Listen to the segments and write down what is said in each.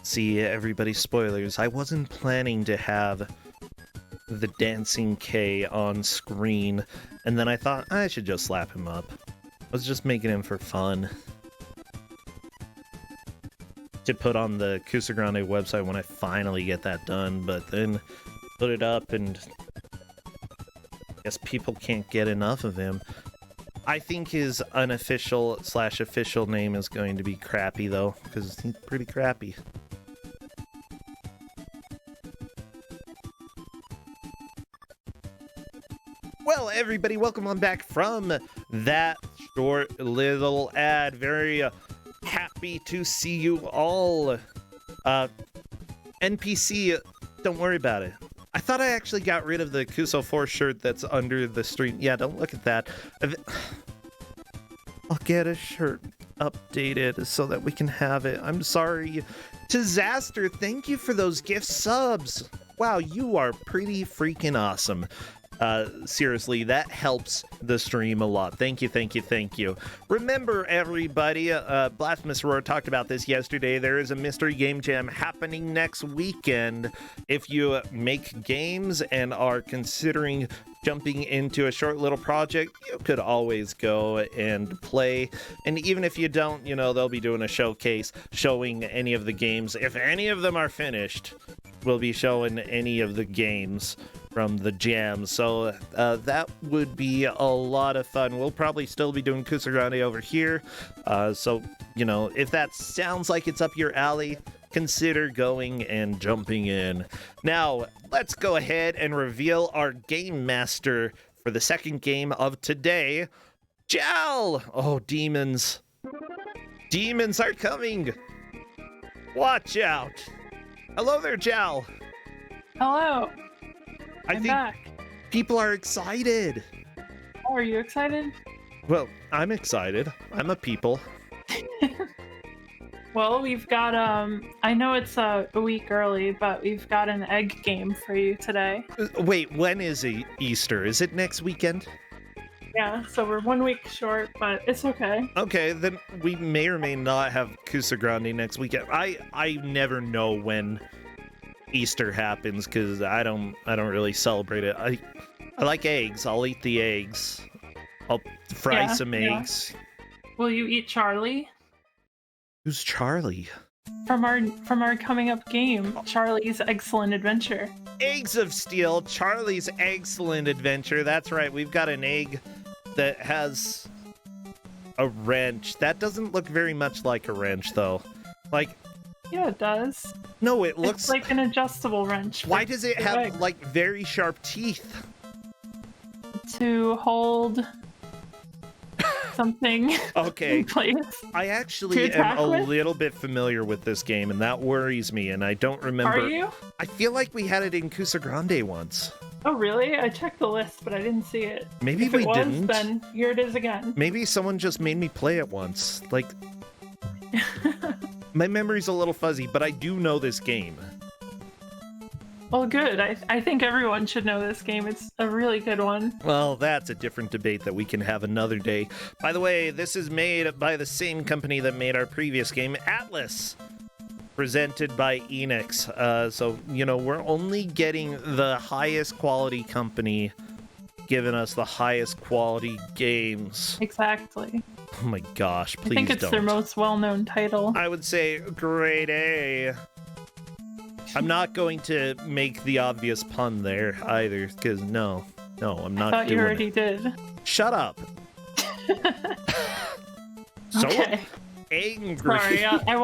See, everybody, spoilers. I wasn't planning to have the dancing K on screen, and then I thought I should just slap him up. I was just making him for fun. To put on the Kuso6rande website when I finally get that done, but then put it up and I guess people can't get enough of him. I think his unofficial / official name is going to be Crappy, though, because he's pretty crappy. Well, everybody, welcome on back from that short little ad. Very happy to see you all. NPC, don't worry about it. I thought I actually got rid of the Kuso6rande shirt that's under the stream. Yeah, don't look at that. I'll get a shirt updated so that we can have it. I'm sorry. Disaster, thank you for those gift subs. Wow, you are pretty freaking awesome. Seriously, that helps the stream a lot. Thank you, thank you, thank you. Remember, everybody, Blasphemous Roar talked about this yesterday. There is a mystery game jam happening next weekend. If you make games and are considering jumping into a short little project, you could always go and play. And even if you don't, you know, they'll be doing a showcase showing any of the games. If any of them are finished, we'll be showing any of the games from the jam, so that would be a lot of fun. We'll probably still be doing Kuso6rande over here, so, you know, if that sounds like it's up your alley, consider going and jumping in. Now, let's go ahead and reveal our game master for the second game of today, Jal! Oh, demons. Demons are coming! Watch out! Hello there, Jal! Hello. I think back. People are excited. Oh, are you excited? Well, I'm excited. I'm a people. Well, we've got, I know it's a week early, but we've got an egg game for you today. Wait, when is Easter? Is it next weekend? Yeah, so we're 1 week short, but it's okay. Okay, then we may or may not have Kuso6rande next weekend. I never know when Easter happens because I don't really celebrate it. I like eggs. I'll eat the eggs. I'll fry some eggs. Will you eat Charlie? Who's Charlie? From our coming up game, Charlie's Excellent Adventure. Eggs of Steel, Charlie's Excellent Adventure. That's right. We've got an egg that has a wrench. That doesn't look very much like a wrench, though. Like, yeah, it does. no, it looks it's like an adjustable wrench. Why does it have egg. like very sharp teeth? To hold something Okay. in place. I actually am a little bit familiar with this game, and that worries me, and I don't remember. Are you? I feel like we had it in Kuso6rande once. Oh, really? I checked the list, but I didn't see it. Maybe if we it was, didn't. Then here it is again. Maybe someone just made me play it once. Like, my memory's a little fuzzy, but I do know this game. Well, good. I think everyone should know this game. It's a really good one. Well, that's a different debate that we can have another day. By the way, this is made by the same company that made our previous game, Atlas, presented by Enix. So, you know, we're only getting the highest quality company giving us the highest quality games. Exactly. Oh my gosh, please don't. I think it's their most well-known title. I would say grade A. I'm not going to make the obvious pun there either, because no, I'm not doing it. I thought you already did. Shut up. So okay. Angry. Sorry, I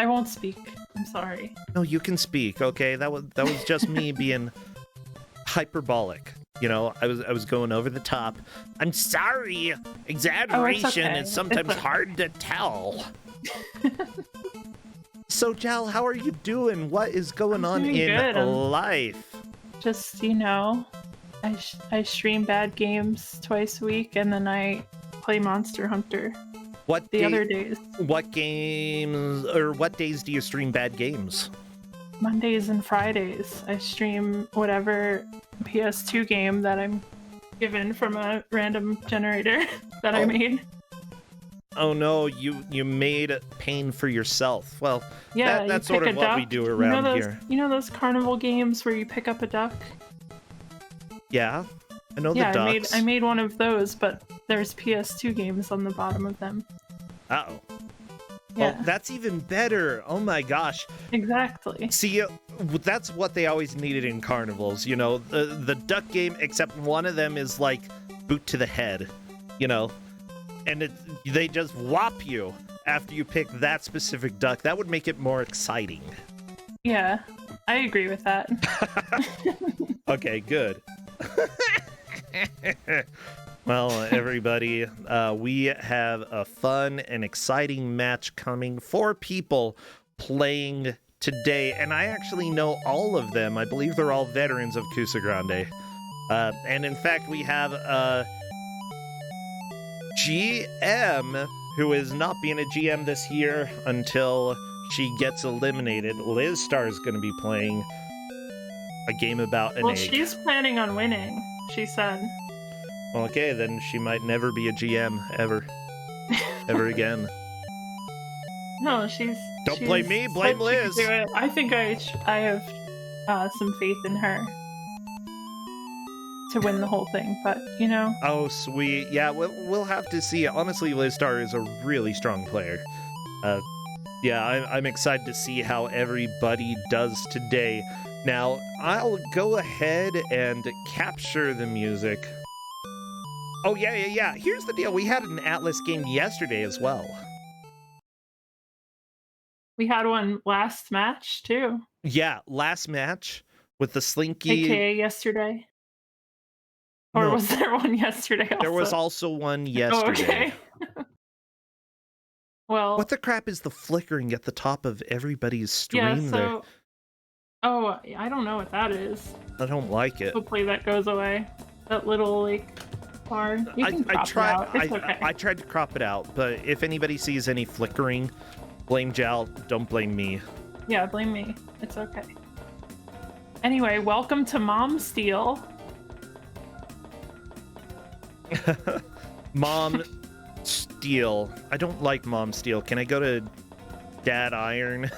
won't speak. I'm sorry. No, you can speak. Okay, that was just me being hyperbolic. You know, I was going over the top. I'm sorry. Exaggeration is sometimes hard to tell. So, Jal, how are you doing? What is going on in life? Just, you know, I stream bad games twice a week, and then I play Monster Hunter other days. What games, or what days do you stream bad games? Mondays and Fridays. I stream whatever PS2 game that I'm given from a random generator that I made. Oh no, you made pain for yourself. Well, Yeah, that's you sort pick of a what duck. we do around here. You know those carnival games where you pick up a duck? Yeah, I know Yeah, the ducks. I made one of those, but there's PS2 games on the bottom of them. Uh-oh. Yeah. Well, that's even better. Oh my gosh. Exactly. See, that's what they always needed in carnivals, you know, the duck game, except one of them is like boot to the head, you know, and they just whop you after you pick that specific duck. That would make it more exciting. Yeah, I agree with that. Okay, good. Well, everybody, we have a fun and exciting match coming. 4 people playing today, and I actually know all of them. I believe they're all veterans of Kuso6rande. And in fact, we have a GM who is not being a GM this year until she gets eliminated. Liz Star is going to be playing a game about an egg. Well, she's planning on winning, she said. Okay, then she might never be a GM ever again. No, Don't blame me, blame Liz. I think I have some faith in her to win the whole thing, but you know. Oh, sweet. Yeah, we'll have to see. Honestly, Liz Star is a really strong player. Yeah, I'm excited to see how everybody does today. Now, I'll go ahead and capture the music. Oh, yeah. Here's the deal. We had an Atlas game yesterday as well. We had one last match, too. Yeah, last match with the Slinky. AKA yesterday. Or was there one yesterday also? There was also one yesterday. Oh, okay. Well... What the crap is the flickering at the top of everybody's stream there? Oh, I don't know what that is. I don't like it. Hopefully that goes away. That little, like... I tried to crop it out, but if anybody sees any flickering, blame Jal, don't blame me. Yeah, blame me. It's okay. Anyway, welcome to Mom Steel. Mom Steel. I don't like Mom Steel. Can I go to Dad Iron?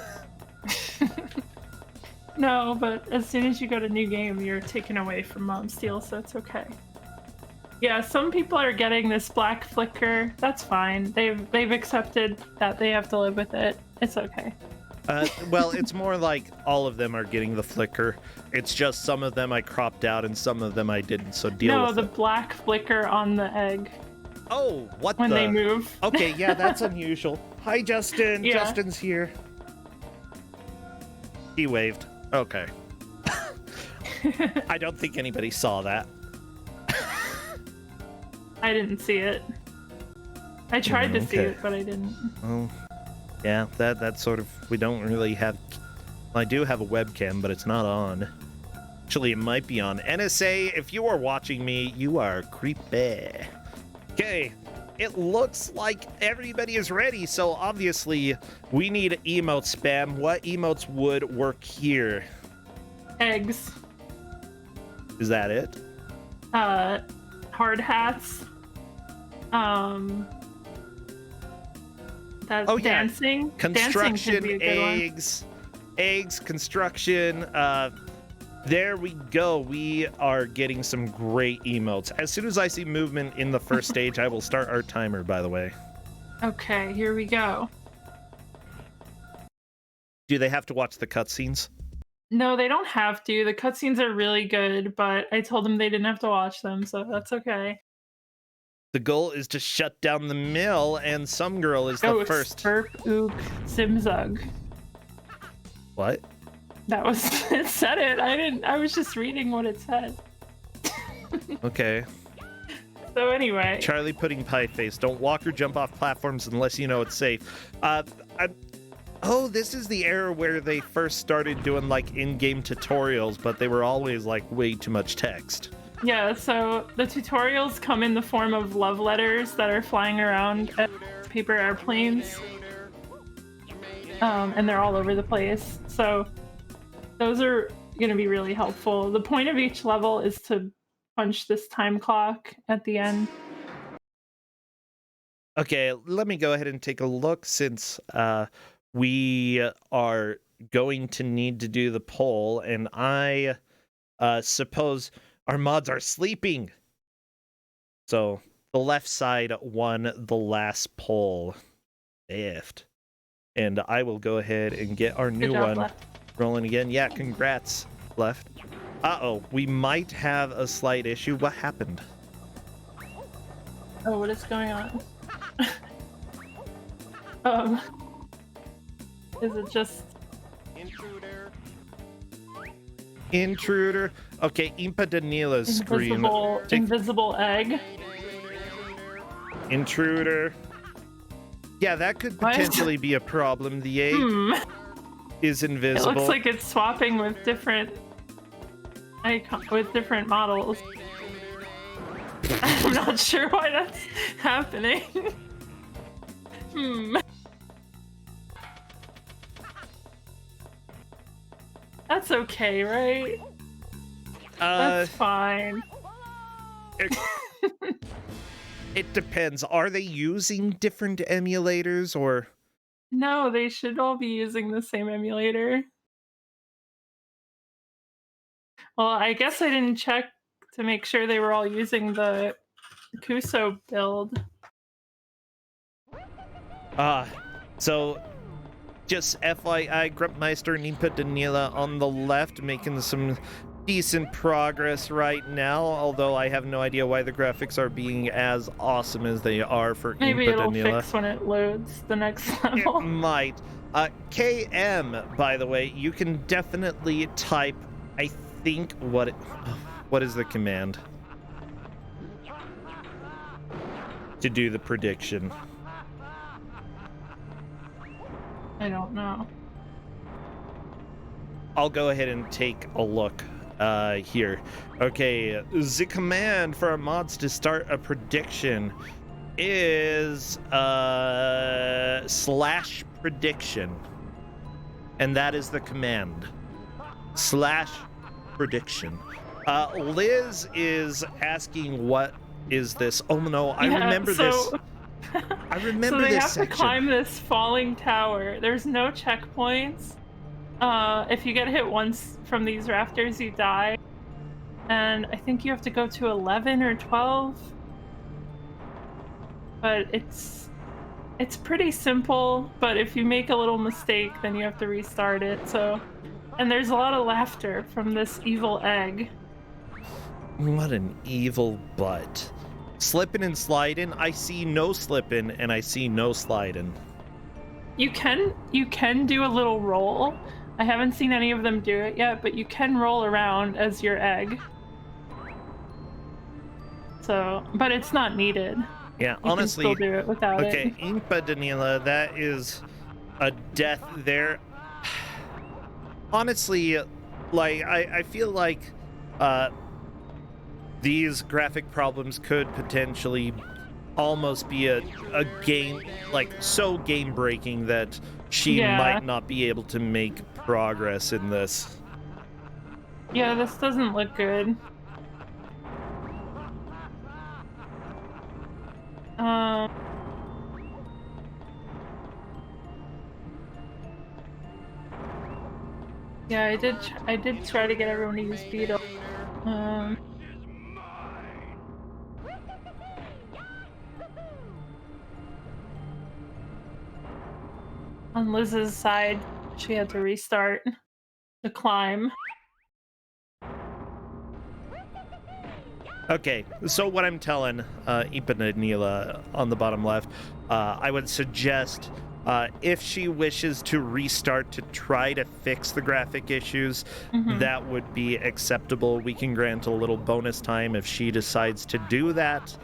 No, but as soon as you go to new game, you're taken away from Mom Steel, so it's okay. Yeah, some people are getting this black flicker. That's fine. They've accepted that they have to live with it. It's okay. Well, it's more like all of them are getting the flicker. It's just some of them I cropped out and some of them I didn't, so deal with it. No, the black flicker on the egg. Oh, what when they move. Okay, yeah, that's unusual. Hi, Justin. Yeah. Justin's here. He waved. Okay. I don't think anybody saw that. I didn't see it. I tried to see it, but I didn't. Well, yeah, that's sort of... We don't really have... Well, I do have a webcam, but it's not on. Actually, it might be on. NSA, if you are watching me, you are creepy. Okay, it looks like everybody is ready, so obviously we need emote spam. What emotes would work here? Eggs. Is that it? Hard hats. Dancing. Construction, dancing eggs, construction. There we go. We are getting some great emotes. As soon as I see movement in the first stage, I will start our timer, by the way. Okay, here we go. Do they have to watch the cutscenes? No, they don't have to. The cutscenes are really good, but I told them they didn't have to watch them, so that's okay. The goal is to shut down the mill, and some girl is the first. Spurp, ook, Zimzug. What? That was... It said it. I was just reading what it said. Okay. So anyway. Charlie Pudding Pie Face. Don't walk or jump off platforms unless you know it's safe. Oh, this is the era where they first started doing like in-game tutorials, but they were always like way too much text. Yeah, so the tutorials come in the form of love letters that are flying around at paper airplanes. And they're all over the place. So those are going to be really helpful. The point of each level is to punch this time clock at the end. Okay, let me go ahead and take a look since we are going to need to do the poll, and I suppose our mods are sleeping. So the left side won the last poll. Left. And I will go ahead and get our new one Left. rolling again. Yeah, congrats, left. Uh-oh, we might have a slight issue. What happened? Oh, what is going on? Is it just Intruder. Okay, Impa Danila's screen. Invisible egg? Intruder. Yeah, that could potentially be a problem. The egg is invisible. It looks like it's swapping with different models. I'm not sure why that's happening. That's okay, right? That's fine. It depends. Are they using different emulators or? No, they should all be using the same emulator. Well, I guess I didn't check to make sure they were all using the Kuso build. So just FYI, Grumpmeister and Impa Danila on the left making some decent progress right now, although I have no idea why the graphics are being as awesome as they are for Maybe Impa Danila. It'll fix when it loads the next level. It might. KM, by the way, you can definitely type, I think, what is the command to do the prediction? I don't know. I'll go ahead and take a look here. Okay, the command for our mods to start a prediction is /prediction. And that is the command. /prediction. Liz is asking, what is this? Oh no, I remember this. I remember this So they have to climb this falling tower. There's no checkpoints. If you get hit once from these rafters, you die. And I think you have to go to 11 or 12. But it's pretty simple, but if you make a little mistake, then you have to restart it. So, and there's a lot of laughter from this evil egg. What an evil butt. Slipping and sliding. I see no slipping and I see no sliding. You can do a little roll. I haven't seen any of them do it yet, but you can roll around as your egg. So, but it's not needed. Yeah, You honestly. can still do it without it. Okay, Impa Danila, that is a death there. Honestly, like, I feel like these graphic problems could potentially almost be a game, like, so game-breaking that she might not be able to make progress in this. Yeah, this doesn't look good. Yeah, I did try to get everyone to use Beetle. On Liz's side, she had to restart the climb. Okay, so what I'm telling Impa Danila on the bottom left, I would suggest if she wishes to restart to try to fix the graphic issues, that would be acceptable. We can grant a little bonus time if she decides to do that.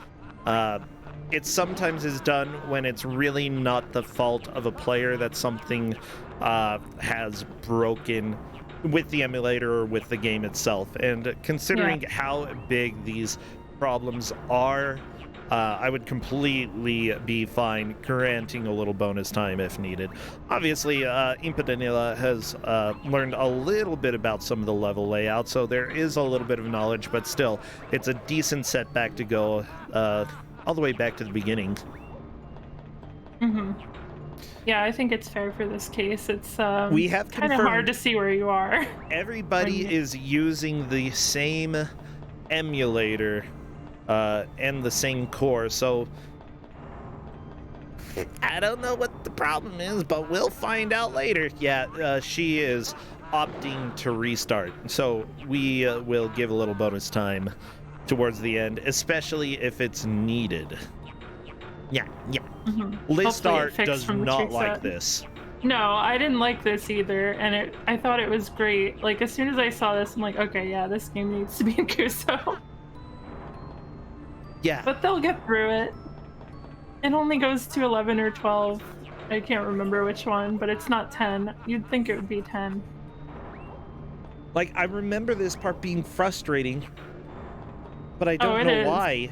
It sometimes is done when it's really not the fault of a player that something has broken with the emulator or with the game itself. And considering how big these problems are, I would completely be fine granting a little bonus time if needed. Obviously, Impa Danila has learned a little bit about some of the level layout, so there is a little bit of knowledge, but still, it's a decent setback to go all the way back to the beginning. Mm-hmm. Yeah, I think it's fair for this case. It's We have kind of hard confirmed to see where you are. everybody is using the same emulator and the same core, so I don't know what the problem is, but we'll find out later. Yeah, she is opting to restart, so we will give a little bonus time towards the end, especially if it's needed. Yeah. Mm-hmm. Liz Hopefully it Star fixed does from the not tree like set. this. No, I didn't like this either, and I thought it was great. Like, as soon as I saw this, I'm like, okay, yeah, this game needs to be in Kuso. Yeah. But they'll get through it. It only goes to 11 or 12. I can't remember which one, but it's not 10. You'd think it would be 10. Like, I remember this part being frustrating, but I don't it know is. why.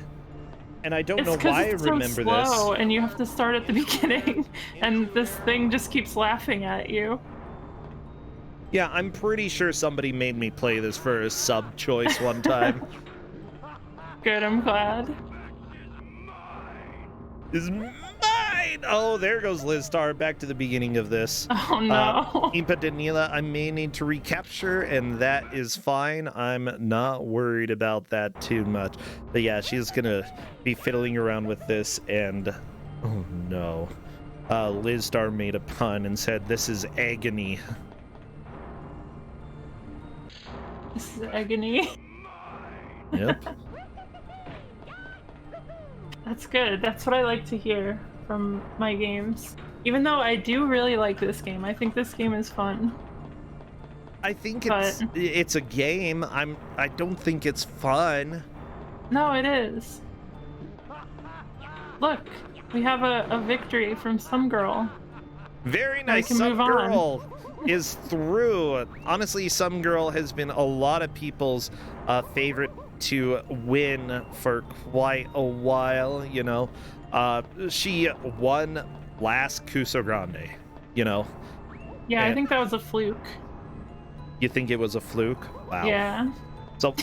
And I don't know It's 'cause why I it's so remember slow, this. and you have to start at the beginning, and this thing just keeps laughing at you. Yeah, I'm pretty sure somebody made me play this for a sub choice one time. Good, I'm glad. Is mine! Oh, there goes Liz Star. Back to the beginning of this. Oh no. Impa Danila, I may need to recapture, and that is fine. I'm not worried about that too much. But yeah, she's gonna be fiddling around with this, and oh no. Liz Star made a pun and said, "This is agony." This is agony. Yep. That's good. That's what I like to hear from my games. Even though I do really like this game. I think this game is fun. I think it's a game. I don't think it's fun. No, it is. Look, we have a victory from some girl. Very nice. can Some move on. girl is through. Honestly, Some Girl has been a lot of people's favorite to win for quite a while, you know. She won last Kuso6rande, you know. Yeah, And I think that was a fluke. you think it was a fluke? Wow. Yeah. So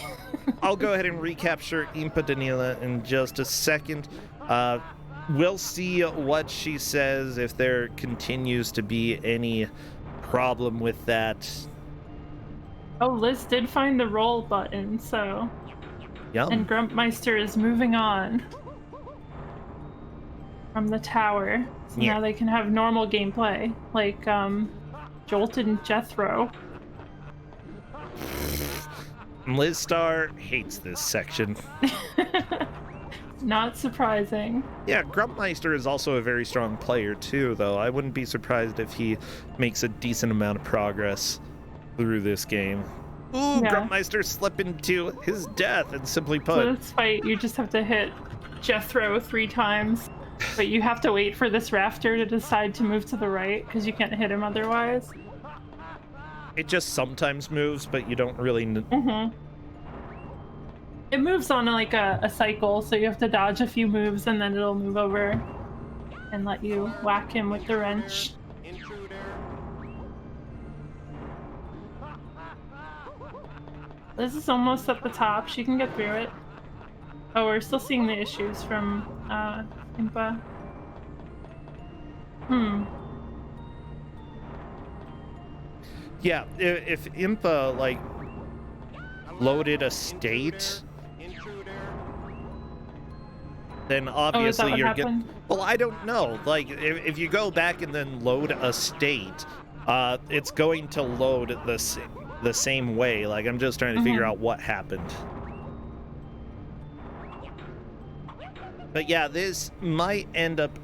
I'll go ahead and recapture Impa Danila in just a second. We'll see what she says, if there continues to be any problem with that. Oh, Liz did find the roll button, so... Yum. And Grumpmeister is moving on from the tower. So Yeah. now they can have normal gameplay, like Jolted and Jethro. Liz Star hates this section. Not surprising. Yeah, Grumpmeister is also a very strong player too, though. I wouldn't be surprised if he makes a decent amount of progress through this game. Ooh, Yeah. Grumpmeister slipping to his death, and simply So put. this fight, you just have to hit Jethro 3 times, but you have to wait for this rafter to decide to move to the right, because you can't hit him otherwise. It just sometimes moves, but you don't really... Mm-hmm. It moves on like a cycle, so you have to dodge a few moves and then it'll move over and let you whack him with the wrench. This is almost at the top. She can get through it. Oh, we're still seeing the issues from Impa. Yeah, if Impa, like, loaded a state, then obviously you're gonna... Well, I don't know. Like, if you go back and then load a state, it's going to load the same way. Like, I'm just trying to figure out what happened. But yeah, this might end up...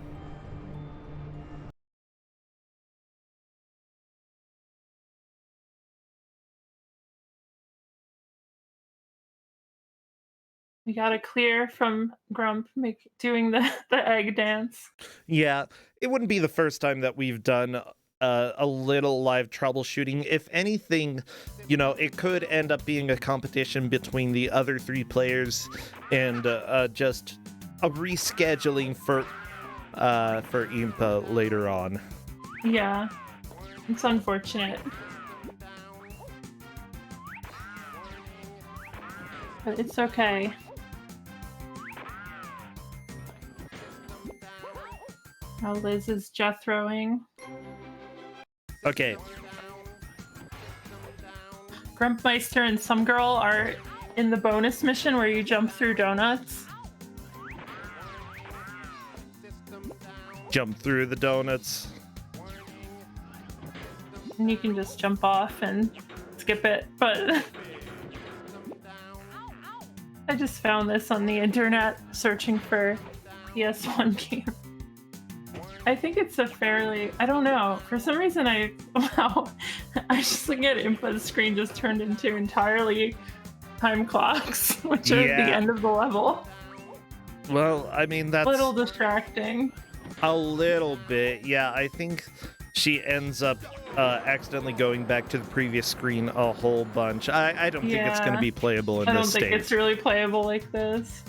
We got a clear from Grump doing the egg dance. Yeah, it wouldn't be the first time that we've done a little live troubleshooting. If anything, you know, it could end up being a competition between the other 3 players and just a rescheduling for Impa later on. Yeah, it's unfortunate. But it's okay. Liz is Jethroing. Okay. Grumpmeister and some girl are in the bonus mission where you jump through donuts. Jump through the donuts. And you can just jump off and skip it, but I just found this on the internet searching for PS1 game. I think it's a fairly, I don't know, for some reason I just look at Impa's screen just turned into entirely time clocks, which are at the end of the level. Well, I mean, that's a little distracting. A little bit, yeah. I think she ends up accidentally going back to the previous screen a whole bunch. I don't think it's going to be playable in this state. I don't think it's really playable like this.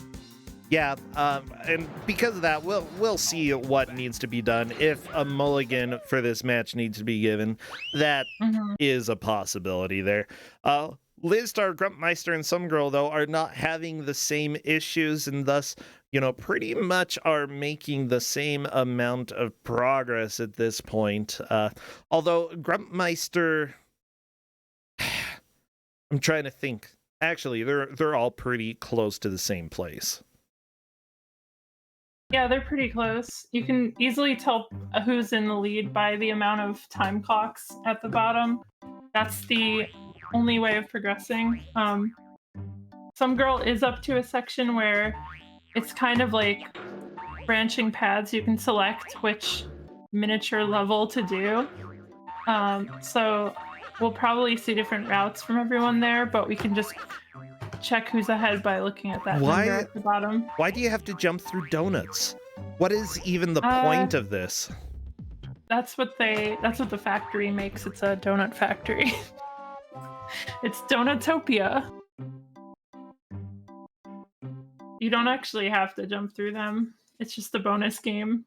Yeah, and because of that, we'll see what needs to be done. If a mulligan for this match needs to be given, that is a possibility there. Lizstar, Grumpmeister, and some girl, though, are not having the same issues, and thus, pretty much are making the same amount of progress at this point. Although Grumpmeister, I'm trying to think. Actually, they're all pretty close to the same place. Yeah, they're pretty close. You can easily tell who's in the lead by the amount of time clocks at the bottom. That's the only way of progressing. Some girl is up to a section where it's kind of like branching paths. You can select which miniature level to do. So we'll probably see different routes from everyone there, but we can just check who's ahead by looking at that number at the bottom. Why do you have to jump through donuts? What is even the point of this? That's what the factory makes. It's a donut factory. It's Donutopia. You don't actually have to jump through them. It's just a bonus game.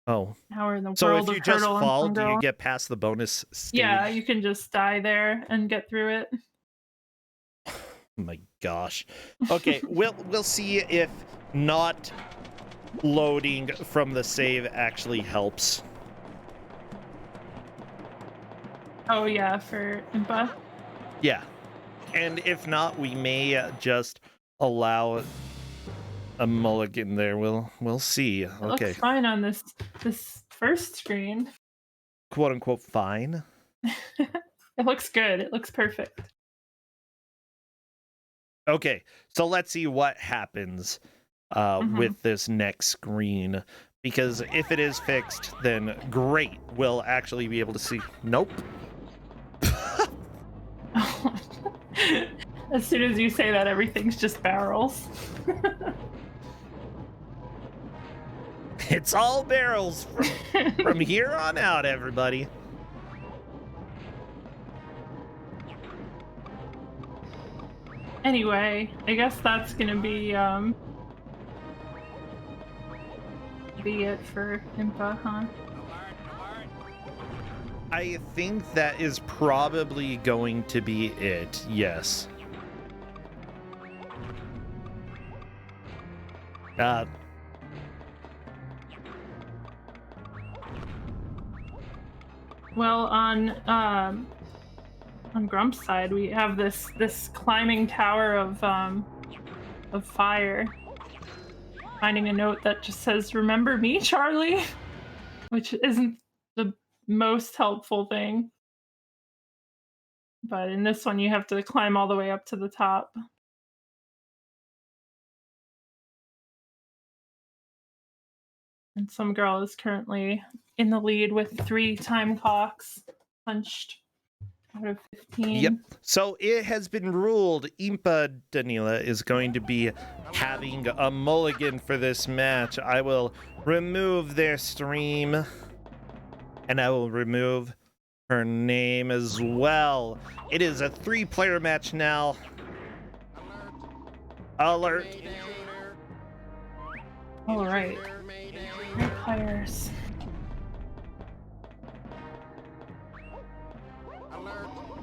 Oh. Now we're in the so world if you of just Turtle fall, and do Girl. you get past the bonus stage? Yeah, you can just die there and get through it. Oh my gosh. Okay, we'll see if not loading from the save actually helps. Oh yeah, for Impa. Yeah. And if not, we may just allow a mulligan there. We'll see. It Okay. looks fine on this first screen. Quote unquote fine. It looks good. It looks perfect. Okay, so let's see what happens with this next screen. Because if it is fixed, then great. We'll actually be able to see. Nope. As soon as you say that, everything's just barrels. It's all barrels from here on out, everybody. Anyway, I guess that's gonna be it for Impa, huh? I think that is probably going to be it, yes. Well, on Grump's side, we have this climbing tower of fire. Finding a note that just says, "Remember me, Charlie?" Which isn't the most helpful thing. But in this one, you have to climb all the way up to the top. And some girl is currently in the lead with 3 time clocks punched out of 15. Yep. So it has been ruled Impa Danila is going to be having a mulligan for this match. I will remove their stream and I will remove her name as well. It is a 3-player match now. Alert. All right. 3 players.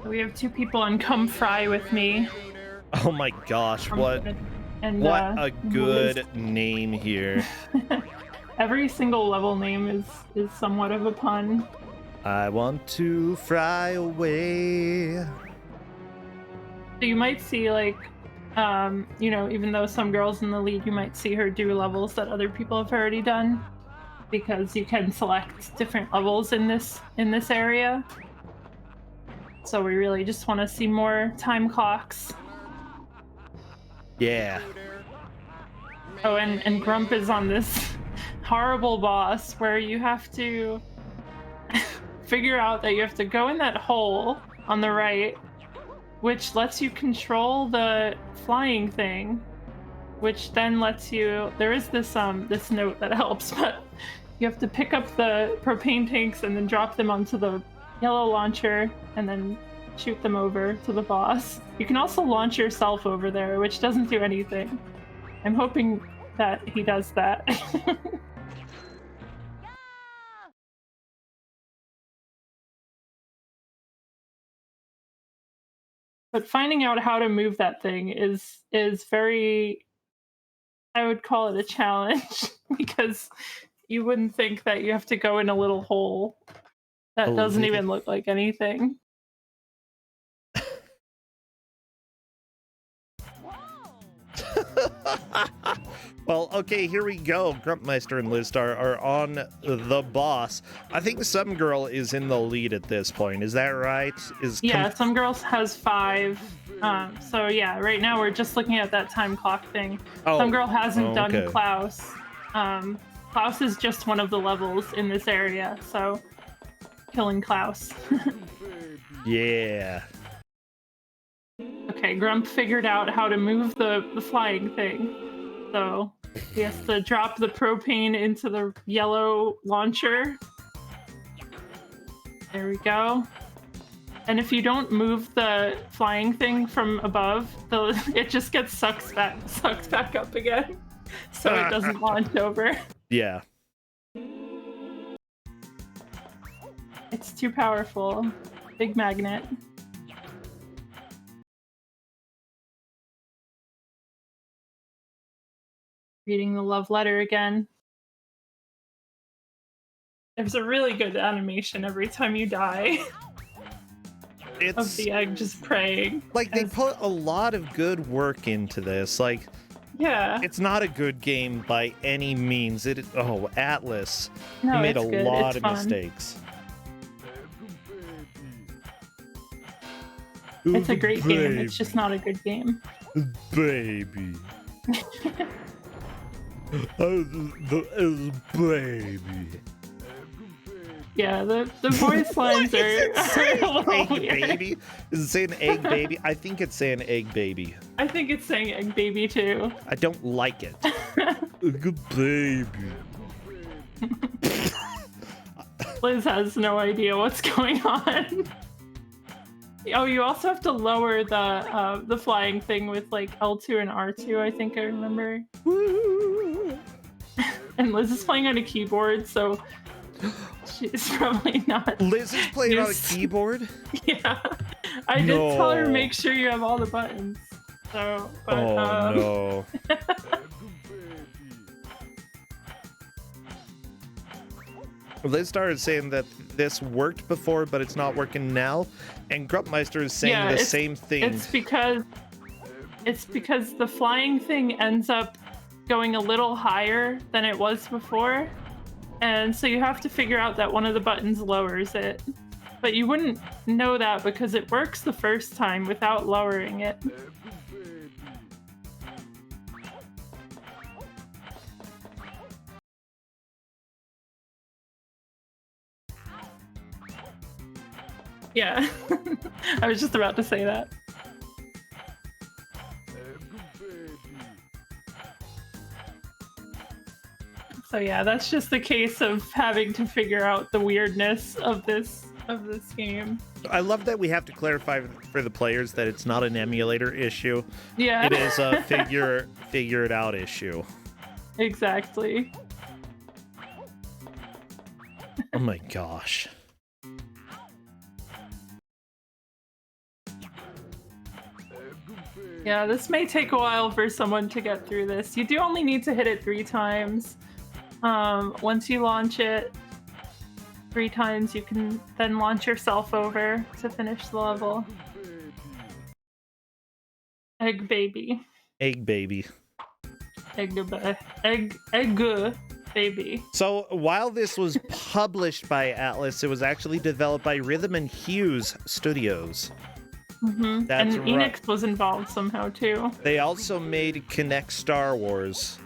We have 2 people on Come Fry with me. Oh my gosh, what And, a good name here. Every single level name is somewhat of a pun. I want to fry away. So you might see, like, you know, even though some girl's in the lead, you might see her do levels that other people have already done, because you can select different levels in this area. So we really just want to see more time clocks. Yeah. Oh, and Grump is on this horrible boss where you have to figure out that you have to go in that hole on the right, which lets you control the flying thing, which then lets you, there is this this note that helps, but you have to pick up the propane tanks and then drop them onto the yellow launcher and then shoot them over to the boss. You can also launch yourself over there, which doesn't do anything. I'm hoping that he does that. But finding out how to move that thing is very, I would call it a challenge, because you wouldn't think that you have to go in a little hole that doesn't even look like anything. Well, okay, here we go. Grumpmeister and Lizstar are on the boss. I think some girl is in the lead at this point. Is that right? Yeah, some girls has 5. So yeah, right now we're just looking at that time clock thing. Some girl hasn't done Klaus. Klaus is just one of the levels in this area, so killing Klaus. Yeah. Okay, Grump figured out how to move the flying thing. So he has to drop the propane into the yellow launcher. There we go. And if you don't move the flying thing from above, it just gets sucked back up again. So it doesn't launch over. Yeah. It's too powerful. Big magnet. Reading the love letter again. There's a really good animation every time you die. Of the egg just praying. Like, they put a lot of good work into this. Like, yeah, it's not a good game by any means. Atlas. No, he made a good. lot of mistakes. It's a great game. It's just not a good game. Baby. Baby. Yeah, the voice lines are a little egg weird. Baby? Is it saying egg baby? I think it's saying egg baby. I think it's saying egg baby too. I don't like it. Egg baby. Liz has no idea what's going on. Oh, you also have to lower the flying thing with like L2 and R2, I think I remember. And Liz is playing on a keyboard, so she's probably not. Liz is playing on a keyboard? Yeah. I did tell her to make sure you have all the buttons. So, but, no. Lizstar is saying that this worked before, but it's not working now. And Grumpmeister is saying the same thing. It's because the flying thing ends up going a little higher than it was before. And so you have to figure out that one of the buttons lowers it. But you wouldn't know that because it works the first time without lowering it. Yeah, I was just about to say that. So yeah, that's just the case of having to figure out the weirdness of this game. I love that we have to clarify for the players that it's not an emulator issue. Yeah. It is a figure it out issue. Exactly. Oh my gosh. Yeah, this may take a while for someone to get through this. You do only need to hit it 3 times. Once you launch it 3 times, you can then launch yourself over to finish the level. Egg baby. Egg baby. Egg baby. So while this was published by Atlas, it was actually developed by Rhythm and Hues Studios. Mm-hmm. That's and right. Enix was involved somehow too. They also made Connect Star Wars.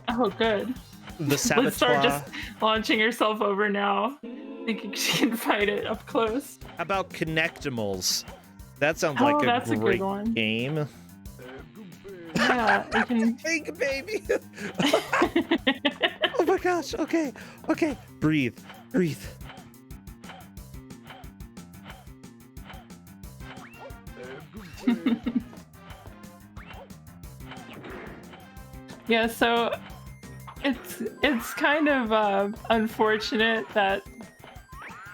Oh, good. The Saboteur. Let's start just launching yourself over now, thinking she can fight it up close. How about Connectimals? That sounds Oh, like a that's a great good one. game. Yeah, you can. Egg baby. Oh my gosh. Okay. Okay. Breathe. Breathe. Yeah, so it's kind of unfortunate that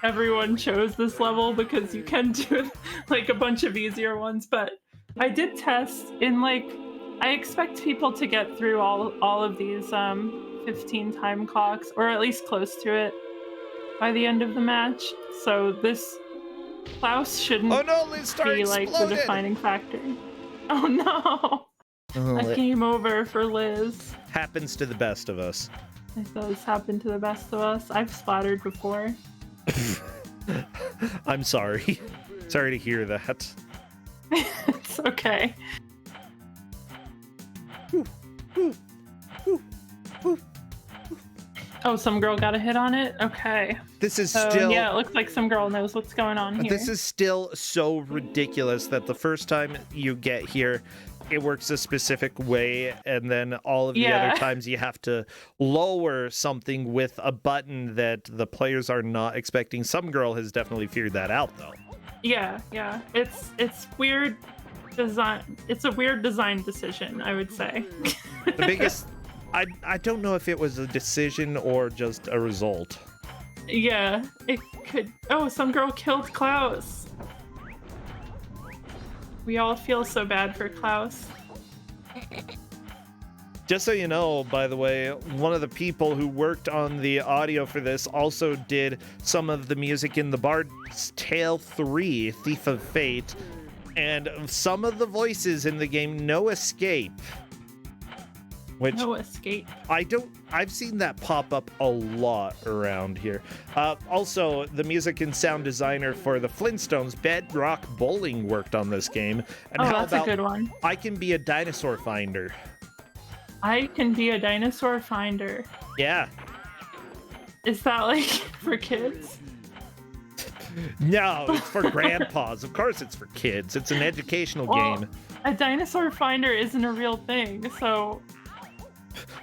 everyone chose this level because you can do like a bunch of easier ones, but I did test in like I expect people to get through all of these 15 time clocks, or at least close to it, by the end of the match. So this Klaus shouldn't be like the defining factor. Oh no! A game over for Liz. Happens to the best of us. It does happen to the best of us. I've splattered before. I'm sorry. Sorry to hear that. It's okay. Oh, some girl got a hit on it? Okay. This is So, still... yeah, it looks like some girl knows what's going on here. This is still so ridiculous that the first time you get here, it works a specific way, and then all of the other times you have to lower something with a button that the players are not expecting. Some girl has definitely figured that out, though. Yeah. It's weird design. It's a weird design decision, I would say. The biggest... I don't know if it was a decision or just a result. Yeah, it could... Oh, some girl killed Klaus. We all feel so bad for Klaus. Just so you know, by the way, one of the people who worked on the audio for this also did some of the music in The Bard's Tale 3, Thief of Fate, and some of the voices in the game No Escape. Which No Escape. I've seen that pop up a lot around here. Also, the music and sound designer for the Flintstones, Bedrock Bowling, worked on this game. And how that's about a good one. I Can Be a Dinosaur Finder? I Can Be a Dinosaur Finder. Yeah. Is that like for kids? No, it's for grandpas. Of course it's for kids. It's an educational game. A dinosaur finder isn't a real thing, so...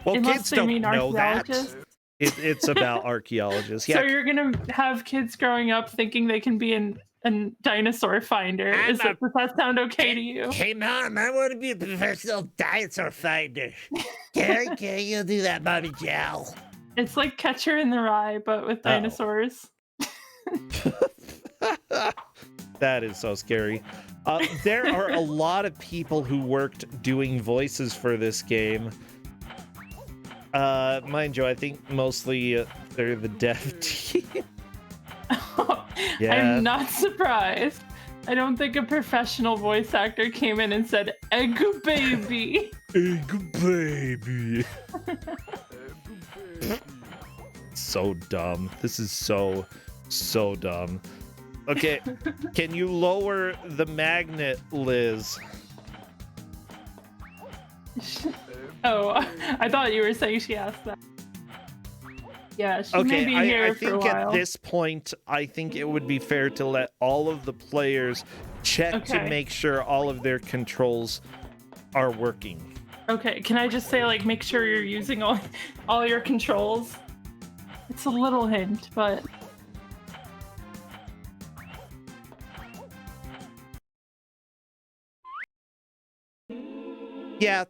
Well, unless kids they don't mean know that. archaeologists. It's about archaeologists. Yeah. So you're gonna have kids growing up thinking they can be a dinosaur finder. Does that sound okay to you? Hey, Mom, I want to be a professional dinosaur finder. Okay, you'll do that, Mommy Joe. It's like Catcher in the Rye, but with dinosaurs. That is so scary. There are a lot of people who worked doing voices for this game. Mind you, I think mostly they're the dev team. Yeah. I'm not surprised. I don't think a professional voice actor came in and said, "Egg baby." Egg baby. So dumb. This is so dumb. Okay, can you lower the magnet, Liz? Oh, I thought you were saying she asked that. Yeah, she may be here for a while. I think at this point, I think it would be fair to let all of the players check to make sure all of their controls are working. Okay, can I just say, like, make sure you're using all your controls? It's a little hint, but... Yeah,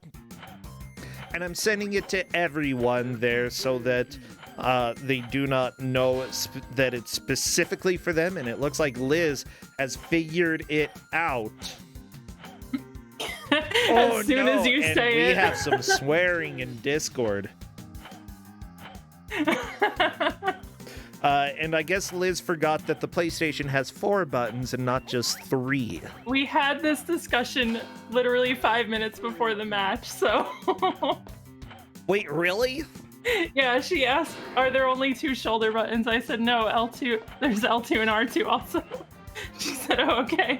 and I'm sending it to everyone there so that they do not know that it's specifically for them, and it looks like Liz has figured it out. Oh, as soon as you and say we it. have some swearing in Discord. And I guess Liz forgot that the PlayStation has 4 buttons and not just 3. We had this discussion literally 5 minutes before the match, so. Wait, really? Yeah, she asked, are there only 2 shoulder buttons? I said, no, L2, there's L2 and R2 also. She said, oh, okay.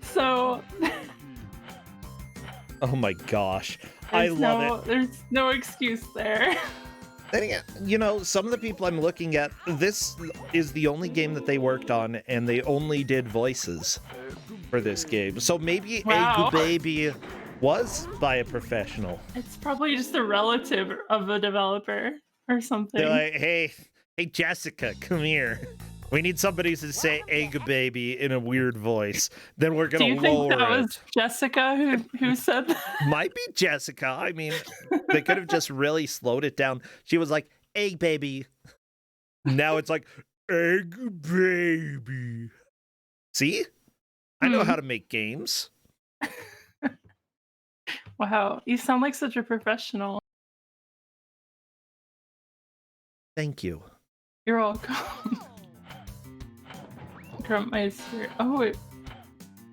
So. Oh my gosh. I love it. There's no excuse there. You know, some of the people I'm looking at, this is the only game that they worked on, and they only did voices for this game. So maybe Wow. Egg Baby was by a professional. It's probably just a relative of a developer or something. They're like, hey, Jessica, come here. We need somebody to say Egg Baby in a weird voice. Then we're gonna lower it. Do you think that was Jessica who said that? Might be Jessica. I mean, they could have just really slowed it down. She was like, Egg Baby. Now it's like, Egg Baby. See? I know how to make games. Wow, you sound like such a professional. Thank you. You're welcome. Gruntmeister. Oh,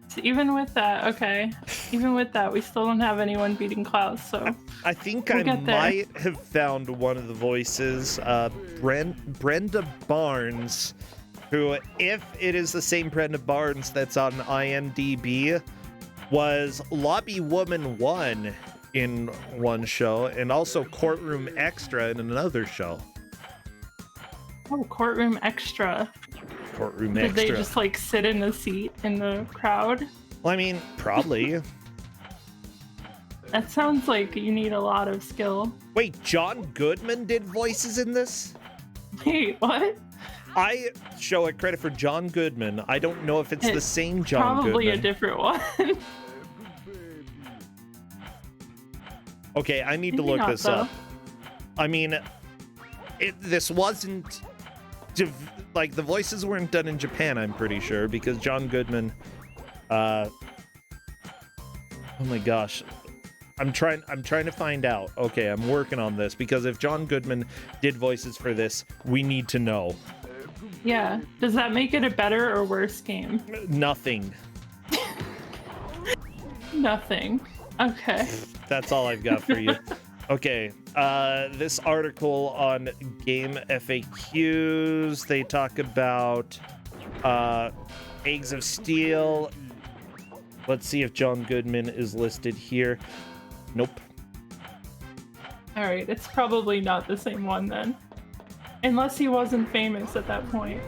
so even with that, okay. Even with that, we still don't have anyone beating Klaus, so. I think we'll I might have found one of the voices, Brenda Barnes, who, if it is the same Brenda Barnes that's on IMDb, was Lobby Woman 1 in one show, and also Courtroom Extra in another show. Oh, Courtroom Extra. Courtroom Did Extra. they just like sit in the seat in the crowd? Well, I mean, probably. That sounds like you need a lot of skill. Wait, John Goodman did voices in this? Wait, what? I show it credit for John Goodman. I don't know if it's the same John Probably Goodman. a different one. Okay, I need to Maybe look not, this though. up. I mean, this wasn't... Like, the voices weren't done in Japan, I'm pretty sure, because John Goodman... oh my gosh. I'm trying to find out. Okay, I'm working on this, because if John Goodman did voices for this, we need to know. Yeah. Does that make it a better or worse game? Nothing. Nothing. Okay. That's all I've got for you. Okay, this article on Game FAQs, they talk about Eggs of Steel. Let's see if John Goodman is listed here. Nope. All right, it's probably not the same one then. Unless he wasn't famous at that point.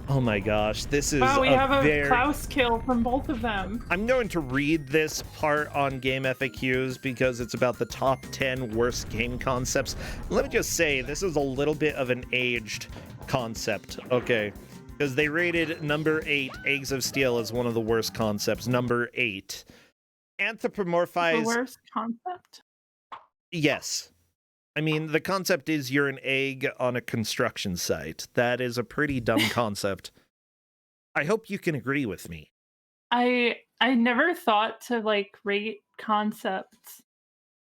Oh my gosh, this is Wow, we have a very... Klaus kill from both of them. I'm going to read this part on Game FAQs because it's about the top 10 worst game concepts. Let me just say, this is a little bit of an aged concept, okay? Because they rated number 8, Eggs of Steel, as one of the worst concepts. Number 8. Anthropomorphize... The worst concept? Yes. I mean, the concept is you're an egg on a construction site. That is a pretty dumb concept. I hope you can agree with me. I never thought to like rate concepts.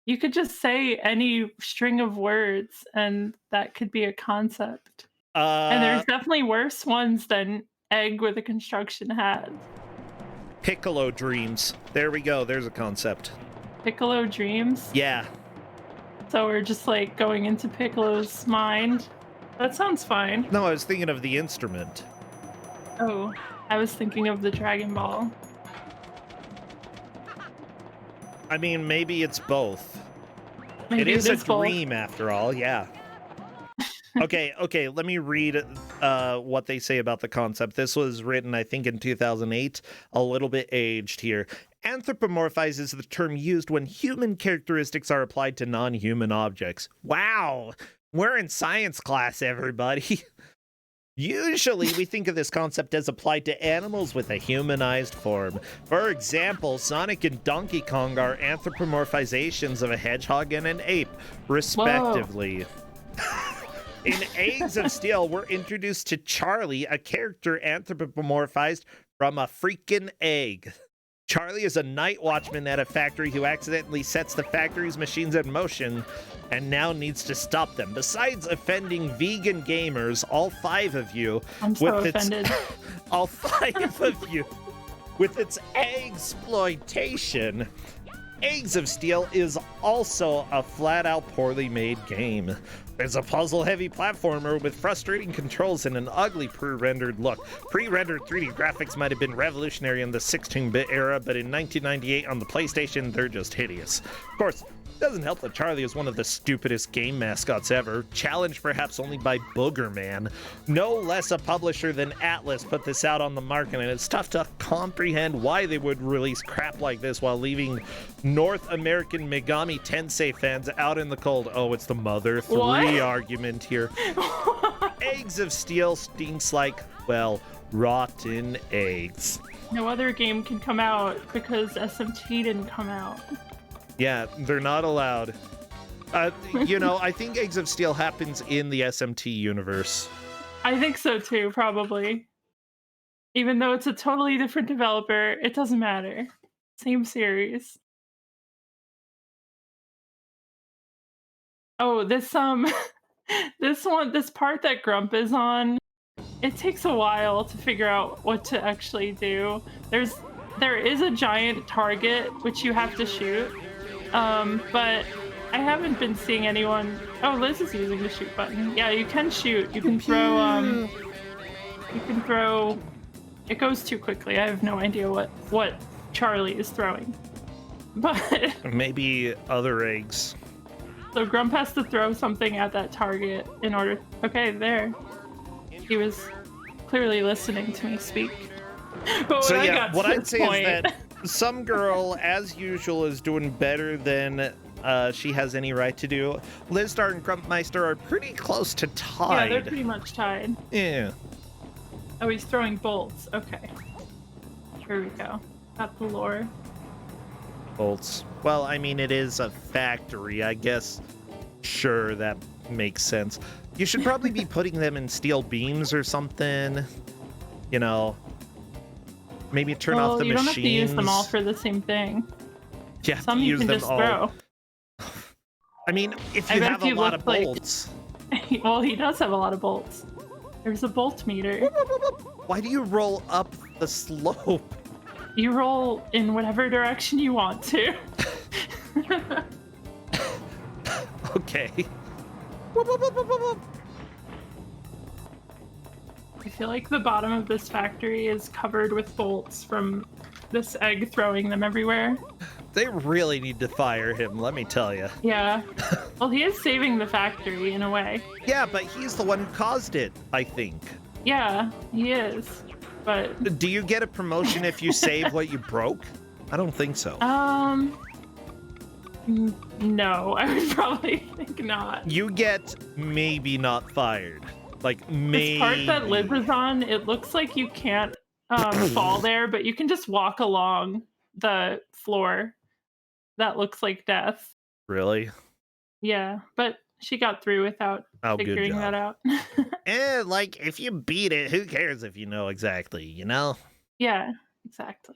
You could just say any string of words and that could be a concept. And there's definitely worse ones than egg with a construction hat. Piccolo dreams. There we go. There's a concept. Piccolo dreams? Yeah. So we're just like going into Piccolo's mind. That sounds fine. No, I was thinking of the instrument. Oh, I was thinking of the Dragon Ball. I mean, maybe it's both. Maybe it is a both. dream after all, yeah. Okay, let me read what they say about the concept. This was written, I think, in 2008, a little bit aged here. Anthropomorphize is the term used when human characteristics are applied to non-human objects. Wow, we're in science class, everybody. Usually, we think of this concept as applied to animals with a humanized form. For example, Sonic and Donkey Kong are anthropomorphizations of a hedgehog and an ape, respectively. In Eggs of Steel, we're introduced to Charlie, a character anthropomorphized from a freaking egg. Charlie is a night watchman at a factory who accidentally sets the factory's machines in motion and now needs to stop them. Besides offending vegan gamers, all 5 of you, I'm so offended. All 5 of you, with its exploitation, Eggs of Steel is also a flat-out poorly made game. It's a puzzle-heavy platformer with frustrating controls and an ugly pre-rendered look. Pre-rendered 3D graphics might have been revolutionary in the 16-bit era, but in 1998 on the PlayStation, they're just hideous. Of course, it doesn't help that Charlie is one of the stupidest game mascots ever, challenged perhaps only by Booger Man. No less a publisher than Atlas put this out on the market, and it's tough to comprehend why they would release crap like this while leaving North American Megami Tensei fans out in the cold. Oh, it's the Mother 3 argument here. Eggs of Steel stinks like, well, rotten eggs. No other game can come out because SMT didn't come out. Yeah, they're not allowed. You know, I think Eggs of Steel happens in the SMT universe. I think so too, probably. Even though it's a totally different developer, it doesn't matter. Same series. Oh, this this part that Grump is on, it takes a while to figure out what to actually do. There is a giant target which you have to shoot. But I haven't been seeing anyone. Oh, Liz is using the shoot button. Yeah, you can shoot. You can throw, it goes too quickly. I have no idea what Charlie is throwing. But maybe other eggs. So Grump has to throw something at that target in order. Okay, there. He was clearly listening to me speak. But so yeah, what I'd say is that some girl, as usual, is doing better than she has any right to do. Lizstar and Grumpmeister are pretty close to tied. Yeah, they're pretty much tied. Yeah. Oh, he's throwing bolts. Okay. Here we go. Got the lore. Bolts. Well, I mean, it is a factory. I guess, sure, that makes sense. You should probably be putting them in steel beams or something. You know, maybe turn off the machines. You don't have to use them all for the same thing. Yeah, some you can just throw. I mean, if you have a lot of bolts. Well, he does have a lot of bolts. There's a bolt meter. Why do you roll up the slope? You roll in whatever direction you want to. Okay. I feel like the bottom of this factory is covered with bolts from this egg throwing them everywhere. They really need to fire him, let me tell you. Yeah. Well, he is saving the factory in a way. Yeah, but he's the one who caused it, I think. Yeah, he is. But do you get a promotion if you save what you broke? I don't think so. No, I would probably think not. You get maybe not fired. Like, maybe. This part that Liz is on, it looks like you can't fall there, but you can just walk along the floor. That looks like death. Really? Yeah, but she got through without figuring that out. And, like, if you beat it, who cares if you know exactly, you know? Yeah, exactly.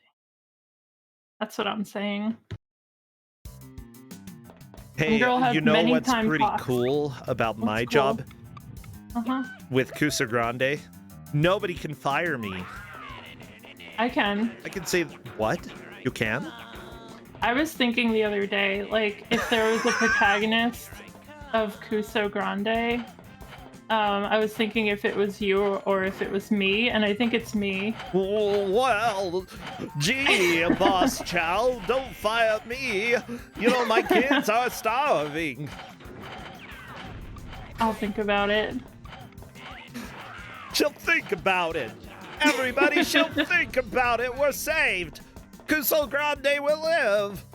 That's what I'm saying. Hey, you know what's pretty cool about my job? With Kuso6rande? Nobody can fire me. I can. I can say, what? You can? I was thinking the other day, like, if there was a protagonist of Kuso6rande, I was thinking if it was you or if it was me, and I think it's me. Well, gee, Boss Chow, don't fire me. You know, my kids are starving. I'll think about it. She'll think about it. Everybody, she'll think about it. We're saved. Kuso6rande will live.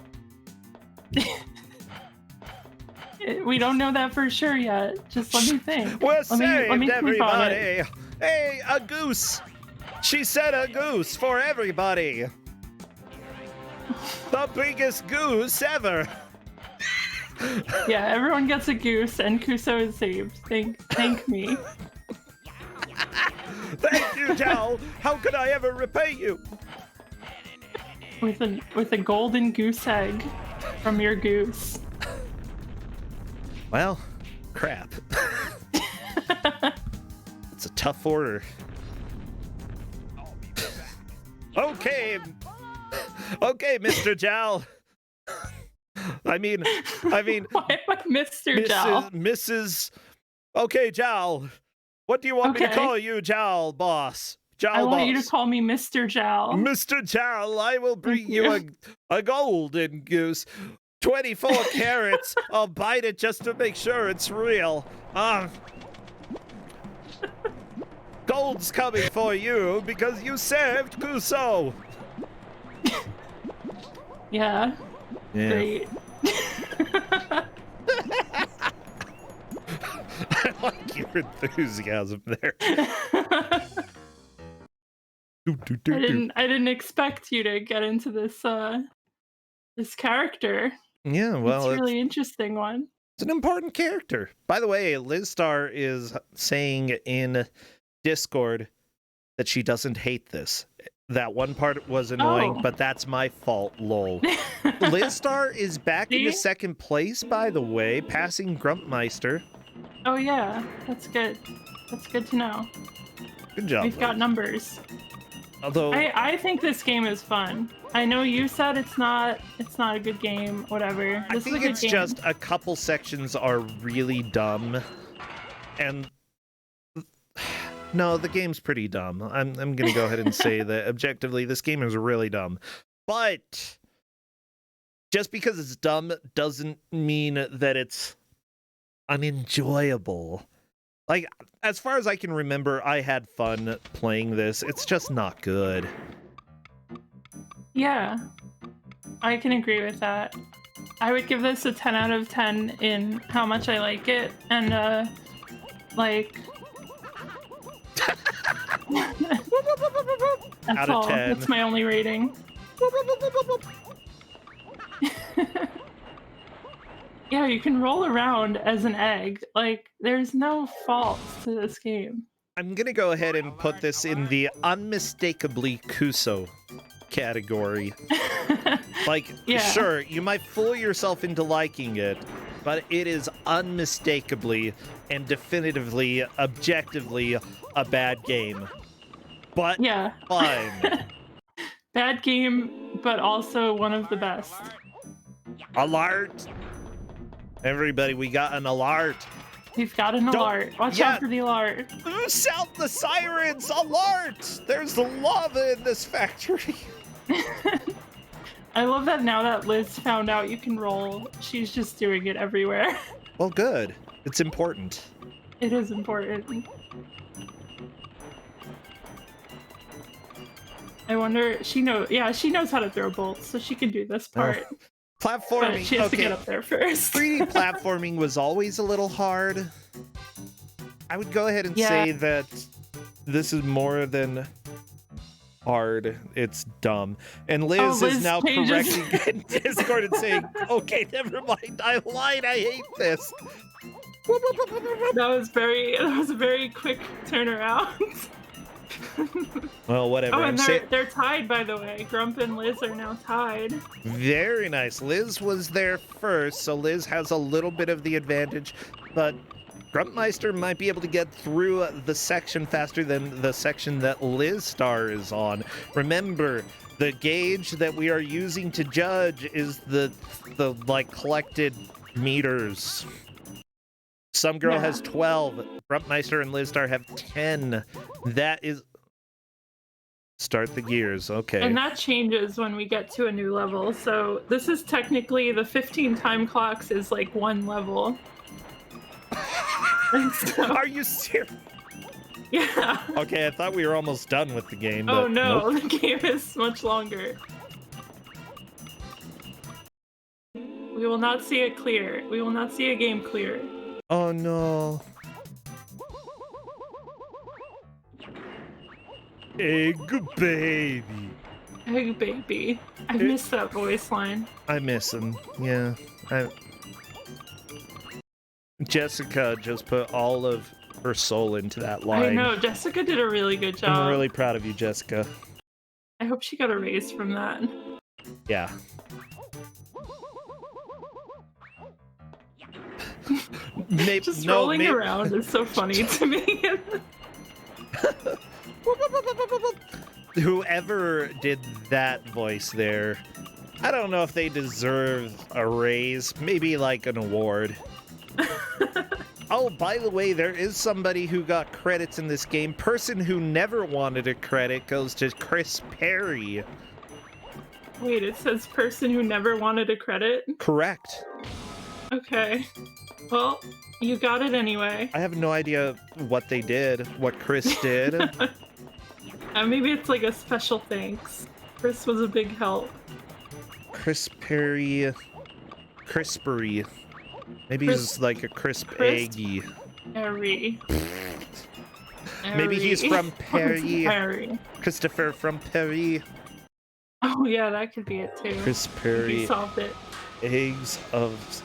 We don't know that for sure yet. Just let me think. We're saved, everybody. Hey, a goose. She said a goose for everybody. The biggest goose ever. Yeah, everyone gets a goose, and Kuso is saved. Thank me. Thank you, Joe. How could I ever repay you? with a golden goose egg from your goose. Well, crap. It's a tough order. Okay, Mr. Jal. I mean, Why am I Mr. Jal? Mrs. Okay, Jal. What do you want me to call you, Jal, boss? Jal, I want boss. you to call me Mr. Jal. Mr. Jal, I will bring you a golden goose. 24 carats. I'll bite it just to make sure it's real. Gold's coming for you because you saved Kuso. Yeah. Great. I like your enthusiasm there. I didn't expect you to get into this this character. Yeah, well, it's a really interesting one. It's an important character. By the way, Liz Star is saying in Discord that she doesn't hate this. That one part was annoying, but that's my fault, lol. Liz Star is back into second place, by the way, passing Grumpmeister. Oh yeah, that's good. That's good to know. Good job. We've got numbers. Although I think this game is fun. I know you said it's not a good game, whatever. I think it's just a couple sections are really dumb. And no, the game's pretty dumb. I'm going to go ahead and say that objectively this game is really dumb. But just because it's dumb doesn't mean that it's unenjoyable. Like, as far as I can remember, I had fun playing this. It's just not good. Yeah, I can agree with that. I would give this a 10 out of 10 in how much I like it, and like... That's out of all. 10. That's my only rating. Yeah, you can roll around as an egg. Like, there's no faults to this game. I'm gonna go ahead and put this in the unmistakably Kuso category. Like, sure, you might fool yourself into liking it, but it is unmistakably and definitively, objectively a bad game. But fun. Bad game, but also one of the best. Alert! Everybody, we got an alert. We've got an alert. Watch out for the alert. Sound the sirens! Alert! There's lava in this factory. I love that now that Liz found out you can roll, she's just doing it everywhere. Well, good. It's important. It is important. I wonder, she knows how to throw bolts, so she can do this part. Platforming. But she has to get up there first. 3D platforming was always a little hard. I would go ahead and say that this is more than hard. It's dumb. And Liz is now correcting in Discord and saying, okay, never mind. I lied. I hate this. That was a very quick turnaround. Well, whatever. Oh, and they're tied, by the way. Grump and Liz are now tied. Very nice. Liz was there first, so Liz has a little bit of the advantage, but Grumpmeister might be able to get through the section faster than the section that Liz Star is on. Remember, the gauge that we are using to judge is the like collected meters. Some girl has 12. Grumpmeister and Liz Star have 10. That is... Start the gears, okay. And that changes when we get to a new level. So this is technically the 15 time clocks is like one level. Are you serious? Yeah. Okay, I thought we were almost done with the game. Oh but no, nope. The game is much longer. We will not see it clear. We will not see a game clear. Oh no. Egg baby. Egg baby. I miss that voice line. I miss him. Yeah. Jessica just put all of her soul into that line. I know, Jessica did a really good job. I'm really proud of you, Jessica. I hope she got a raise from that. Yeah. Maybe, Just no, rolling maybe, around is so funny to me. whoever did that voice there, I don't know if they deserve a raise, maybe like an award. Oh, by the way, there is somebody who got credits in this game. Person who never wanted a credit goes to Chris Perry. Wait, it says person who never wanted a credit? Correct. Okay. Well, you got it anyway. I have no idea what they did, what Chris did. Maybe it's like a special thanks. Chris was a big help. Chris Perry. Crispery. Maybe he's like a crisp eggy. Perry. Maybe he's from Perry. Perry. Christopher from Perry. Oh yeah, that could be it too. Chris Perry. You solved it. Eggs of...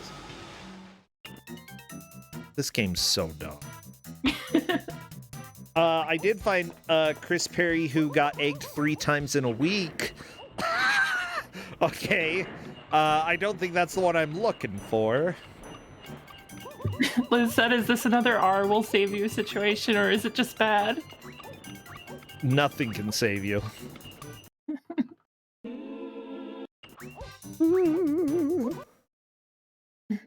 This game's so dumb. I did find Chris Perry who got egged 3 times in a week. Okay. I don't think that's the one I'm looking for. Liz said, is this another R will save you situation, or is it just bad? Nothing can save you.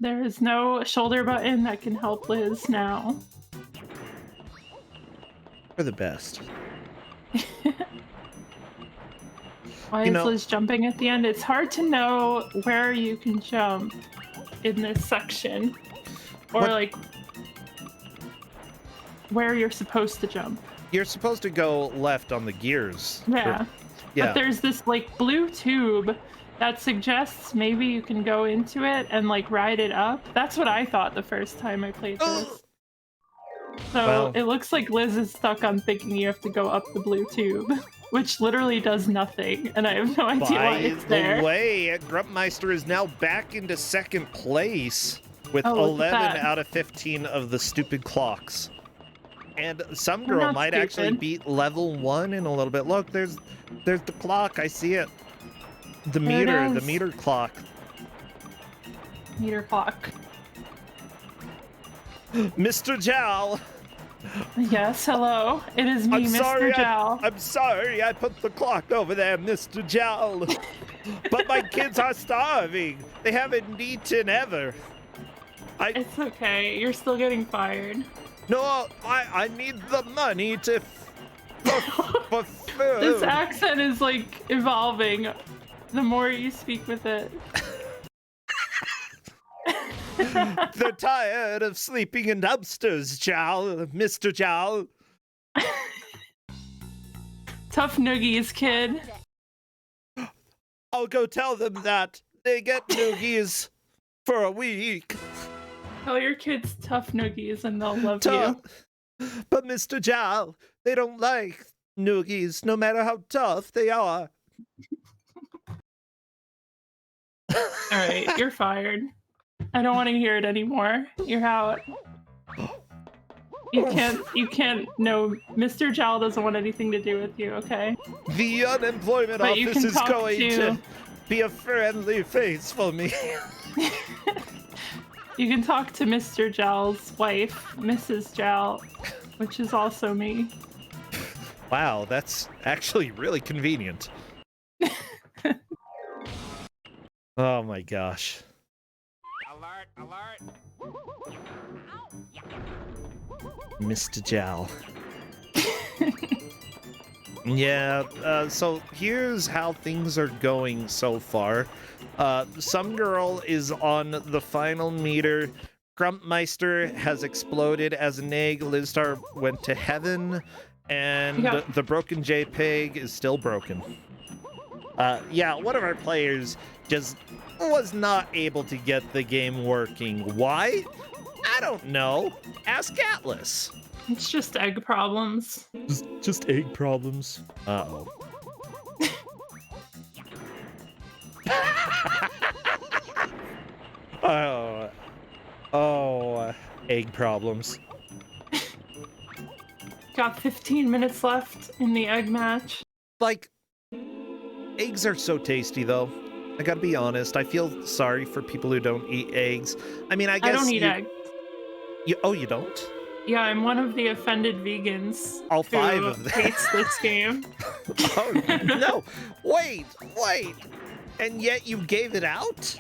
There is no shoulder button that can help Liz now. For the best. Why is Liz jumping at the end? It's hard to know where you can jump in this section. Or like where you're supposed to jump. You're supposed to go left on the gears. Yeah. Yeah. But there's this like blue tube that suggests maybe you can go into it and like ride it up. That's what I thought the first time I played this. So well, it looks like Liz is stuck on thinking you have to go up the blue tube, which literally does nothing, and I have no idea why it's there. By the way, Grumpmeister is now back into 2nd place with Oh, 11 out of 15 of the stupid clocks. And some girl might actually beat level 1 in a little bit. Look, there's the clock. I see it. The meter clock. Meter clock. Mr. Jowl. Yes, hello. It is me, Mr. Jowl. I'm sorry I put the clock over there, Mr. Jowl. But my kids are starving. They haven't eaten ever. It's okay. You're still getting fired. No, I need the money to for food. This accent is like evolving the more you speak with it. They're tired of sleeping in dumpsters, Jowl, Mr. Jowl. Tough noogies, kid. I'll go tell them that. They get noogies for a week. Tell your kids tough noogies and they'll love you. But Mr. Jowl, they don't like noogies, no matter how tough they are. Alright, you're fired. I don't want to hear it anymore. You're out. You can't, no, Mr. Jowl doesn't want anything to do with you, okay? The unemployment office is going to be a friendly face for me. You can talk to Mr. Jowl's wife, Mrs. Jowl, which is also me. Wow, that's actually really convenient. Oh my gosh. Alert, alert. Mr. Jowl. Yeah, so here's how things are going so far. Some girl is on the final meter. Grumpmeister has exploded as an egg. Lizstar went to heaven. And the broken JPEG is still broken. Yeah, one of our players just was not able to get the game working. Why? I don't know. Ask Atlas. It's just egg problems. Just egg problems. Uh-oh. Oh, egg problems. Got 15 minutes left in the egg match. Like, eggs are so tasty, though. I gotta be honest. I feel sorry for people who don't eat eggs. I mean, I guess I don't eat eggs. You don't? Yeah, I'm one of the offended vegans. All 5 who of them. hates this game. Oh no! Wait! And yet you gave it out?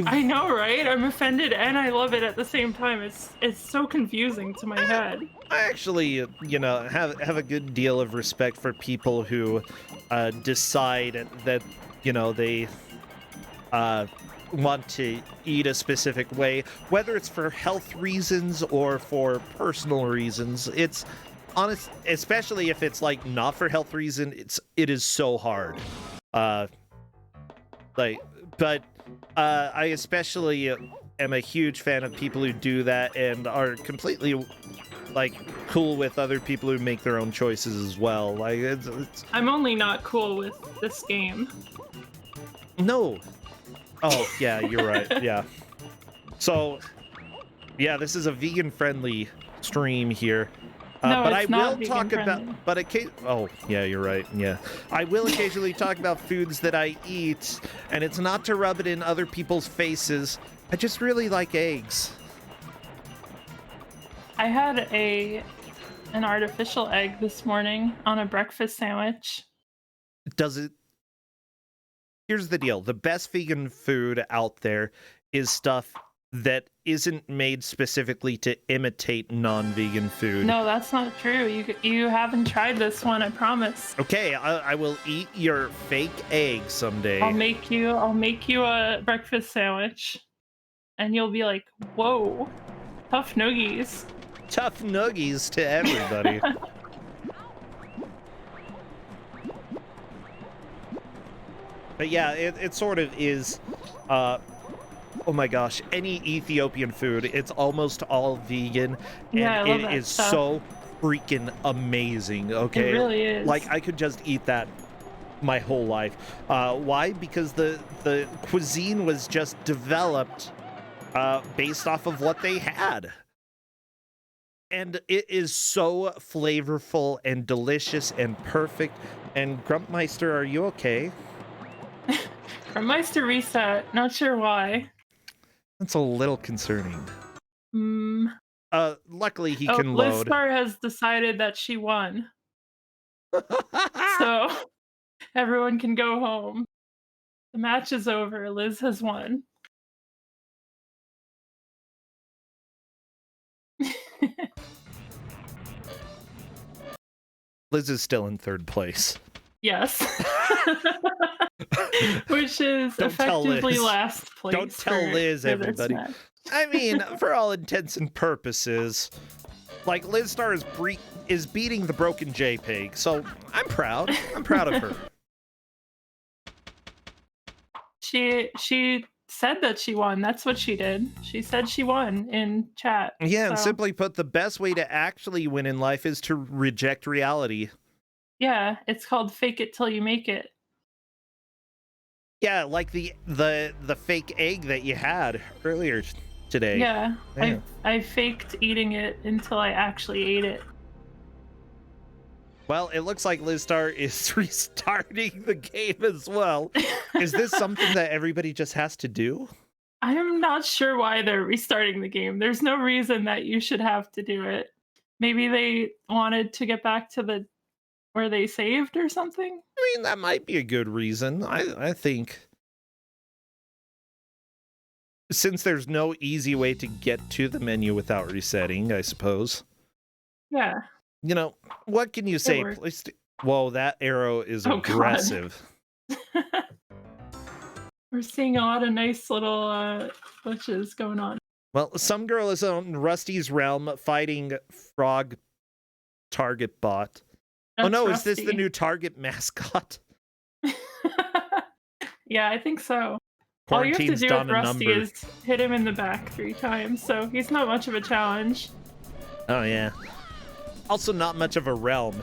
I know, right? I'm offended and I love it at the same time. It's so confusing to my head. I actually, have a good deal of respect for people who decide that, they want to eat a specific way, whether it's for health reasons or for personal reasons. It's honest, especially if it's like not for health reason. It is so hard. I especially am a huge fan of people who do that and are completely cool with other people who make their own choices as well. Like it's... I'm only not cool with this game. No. Oh yeah, you're right. Yeah. So, yeah, this is a vegan-friendly stream here. No, but it's I not will talk vegan-friendly. about. But oh yeah, you're right. Yeah, I will occasionally talk about foods that I eat, and it's not to rub it in other people's faces. I just really like eggs. I had an artificial egg this morning on a breakfast sandwich. Does it? Here's the deal. The best vegan food out there is stuff that isn't made specifically to imitate non-vegan food. No, that's not true. You haven't tried this one, I promise. Okay, I will eat your fake egg someday. I'll make you a breakfast sandwich, and you'll be like, "Whoa, tough noogies." Tough noogies to everybody. But yeah, it sort of is, oh my gosh, any Ethiopian food, it's almost all vegan, and Yeah, I love it that is stuff. so freaking amazing, okay? It really is. Like, I could just eat that my whole life. Why? Because the cuisine was just developed based off of what they had. And it is so flavorful and delicious and perfect. And Grumpmeister, are you okay? Meister reset. Not sure why. That's a little concerning. Luckily he can load. Lizstar has decided that she won. So everyone can go home. The match is over. Liz has won. Liz is still in 3rd place. Yes. Which is Don't tell effectively Liz. last place. Don't tell Liz, for this everybody. match. I mean, for all intents and purposes, like, Lizstar is beating the broken JPEG, so I'm proud. I'm proud of her. She said that she won. That's what she did. She said she won in chat. Yeah, and so, simply put, the best way to actually win in life is to reject reality. yeah, it's called fake it till you make it. Yeah, like the fake egg that you had earlier today. Yeah, Yeah. I faked eating it until I actually ate it. Well, it looks like Lizstar is restarting the game as well. Is this something that everybody just has to do? I'm not sure why they're restarting the game. There's no reason that you should have to do it. Maybe they wanted to get back to where they saved or something. I mean, that might be a good reason. I think. Since there's no easy way to get to the menu without resetting, I suppose. Yeah. You know, what can you say? works. Whoa, that arrow is Oh, God. aggressive. We're seeing a lot of nice little glitches going on. Well, some girl is on Rusty's realm fighting Frog Target Bot. Oh That's no, is this the Rusty. new Target mascot? Yeah, I think so. All you have to Quarantine's do done with a Rusty number. is hit him in the back 3 times, so he's not much of a challenge. Oh yeah. Also not much of a realm.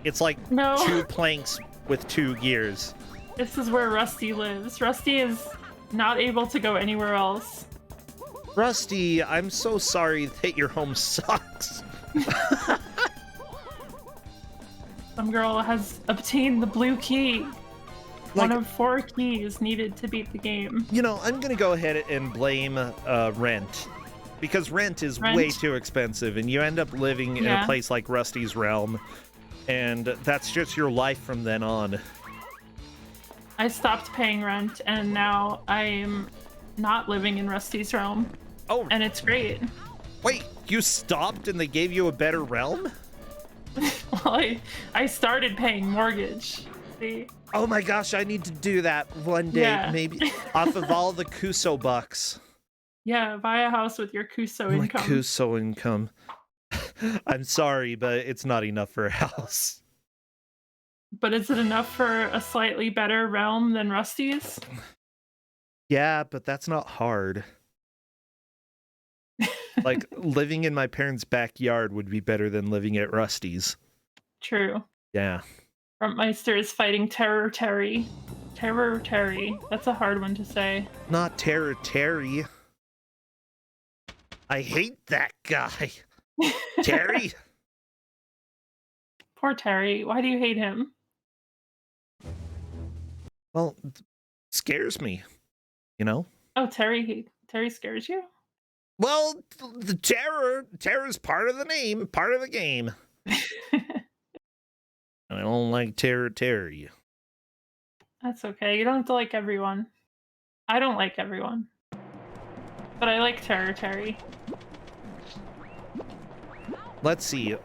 It's like No. 2 planks with 2 gears. This is where Rusty lives. Rusty is not able to go anywhere else. Rusty, I'm so sorry that your home sucks. Some girl has obtained the blue key. One Like, of 4 keys needed to beat the game. you know, I'm gonna go ahead and blame rent. Because rent is way Rent? too expensive, and you end up living in a Yeah. place like Rusty's Realm, and that's just your life from then on. I stopped paying rent, and now I'm not living in Rusty's Realm, Oh, and it's great. wait, you stopped and they gave you a better realm? Well, I started paying mortgage. See? Oh my gosh, I need to do that one day, Yeah. maybe off of all the Kuso bucks. Yeah, buy a house with your Kuso My income. Kuso income. I'm sorry, but it's not enough for a house. But is it enough for a slightly better realm than Rusty's? Yeah, but that's not hard. Like, living in my parents' backyard would be better than living at Rusty's. True. Yeah. Frontmeister is fighting Terror Terry. Terror Terry. That's a hard one to say. Not Terror Terry. I hate that guy. Terry? Poor Terry. Why do you hate him? Well, scares me, you know? Oh, Terry scares you? Well, the terror's part of the name, part of the game. I don't like Terror Terry. That's okay. You don't have to like everyone. I don't like everyone. But I like Terror Terry. Let's see.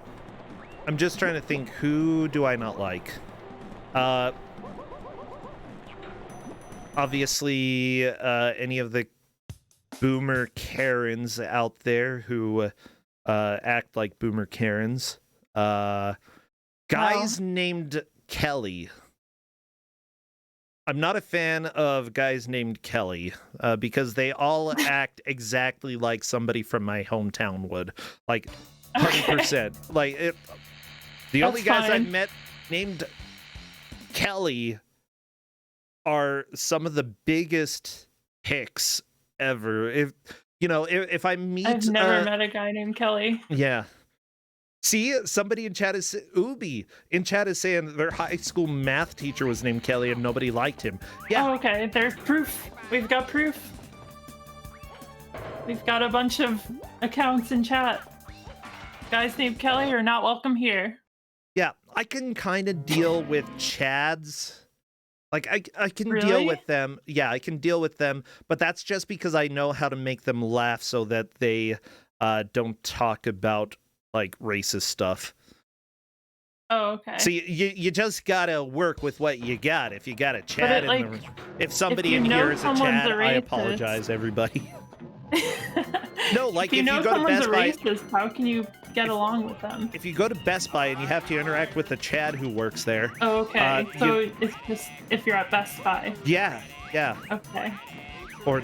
I'm just trying to think, who do I not like? Obviously, any of the boomer Karens out there who act like boomer Karens. Guys named Kelly. I'm not a fan of guys named Kelly because they all act exactly like somebody from my hometown would. Like, 100%. Like, the only guys I've met named Kelly are some of the biggest hicks ever. If I meet, I've never met a guy named Kelly. Yeah. See, somebody in chat is Ubi in chat is saying their high school math teacher was named Kelly and nobody liked him. Yeah. Oh, okay. There's proof. We've got proof. We've got a bunch of accounts in chat. Guys named Kelly are not welcome here. Yeah, I can kind of deal with Chads. Like, I can deal Really? with them. Yeah, I can deal with them, but that's just because I know how to make them laugh so that they don't talk about, like, racist stuff. Oh, okay. So you just gotta work with what you got. If you got a Chad, if somebody you in know here is a someone's Chad, a I racist. apologize, everybody. No, like, if you know go to someone's Best a Buy, racist, how can you get along with them? if you go to Best Buy and you have to interact with the Chad who works there. Oh, okay. So it's just if you're at Best Buy. Yeah. Okay. Or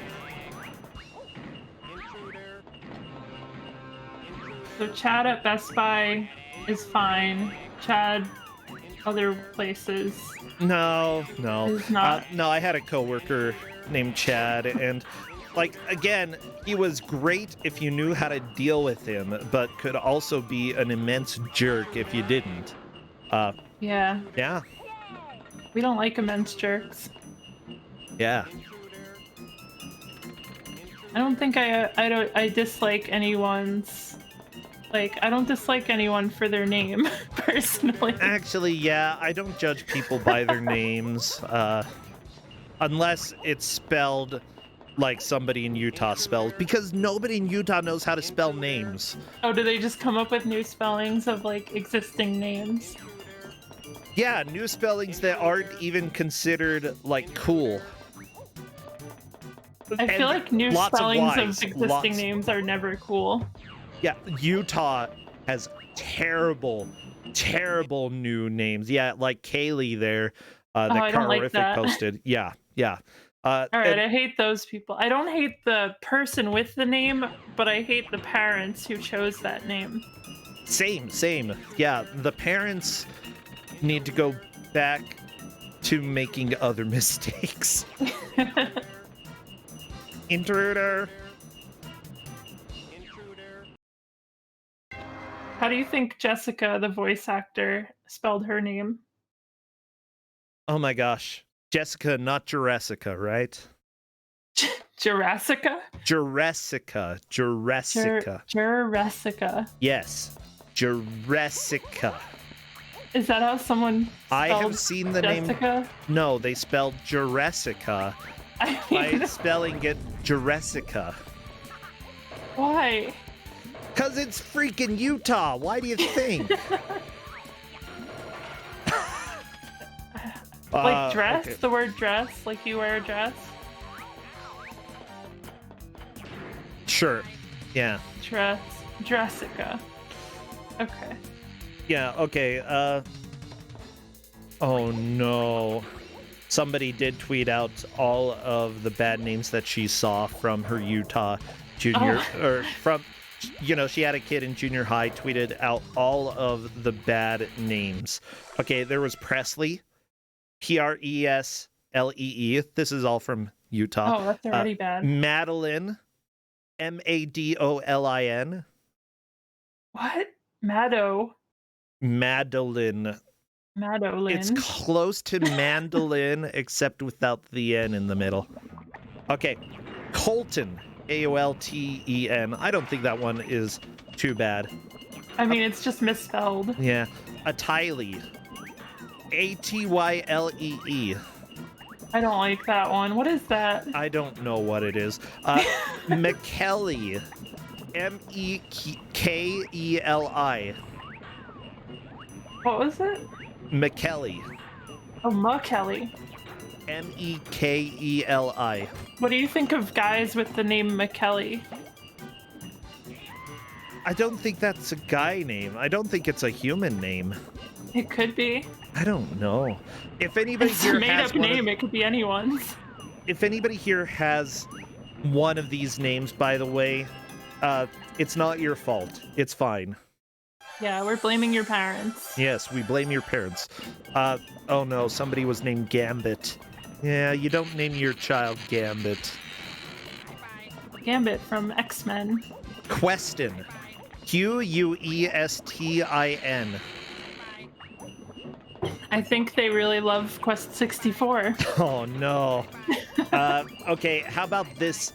So Chad at Best Buy is fine. Chad other places no. is not. No, I had a coworker named Chad, and like, again, he was great if you knew how to deal with him, but could also be an immense jerk if you didn't. Yeah. Yeah. We don't like immense jerks. Yeah. I don't think I dislike anyone's. Like, I don't dislike anyone for their name, personally. Actually, yeah, I don't judge people by their names, unless it's spelled like somebody in Utah spells, because nobody in Utah knows how to spell names. Oh, do they just come up with new spellings of, like, existing names? Yeah, new spellings that aren't even considered, like, cool. I feel like new lots of spellings of Ys, existing names are never cool. Yeah, Utah has terrible new names. Yeah, like Kaylee there, that I don't like Carific that. posted. Yeah. All right, I hate those people. I don't hate the person with the name, but I hate the parents who chose that name. Same. Yeah, the parents need to go back to making other mistakes. Intruder. How do you think Jessica, the voice actor, spelled her name? Oh my gosh. Jessica, not Jurassica, right? Jurassica? Jurassica. Jurassica. Jurassica. Yes. Jurassica. Is that how someone I spelled have seen the Jessica? name. No, they spelled Jurassica by spelling it Jurassica. Why? Because it's freaking Utah. Why do you think? Like dress? Okay. The word dress? Like you wear a dress? Sure. Yeah. Jurassica. Okay. Yeah, okay. Oh no. Somebody did tweet out all of the bad names that she saw from her Utah junior, or from, she had a kid in junior high, tweeted out all of the bad names. Okay, there was Presley, Preslee. This is all from Utah. Oh, that's already bad. Madeline, Madolin. What? Madeline. It's close to mandolin, except without the N in the middle. Okay. Colton. Aolten. I don't think that one is too bad. I mean, it's just misspelled. Yeah. Atyle. Atyle. I don't like that one. What is that? I don't know what it is. McKelly. Mekeli. What was it? McKelly. Oh, McKelly. Mekeli. What do you think of guys with the name McKelly? I don't think that's a guy name. I don't think it's a human name. It could be. I don't know. If anybody It's here a has made-up name. It could be anyone's. If anybody here has one of these names, by the way, it's not your fault. It's fine. Yeah, we're blaming your parents. Yes, we blame your parents. Oh no, somebody was named Gambit. Yeah, you don't name your child Gambit. Gambit from X-Men. Questin. Questin. I think they really love Quest 64. Oh no. Okay, how about this?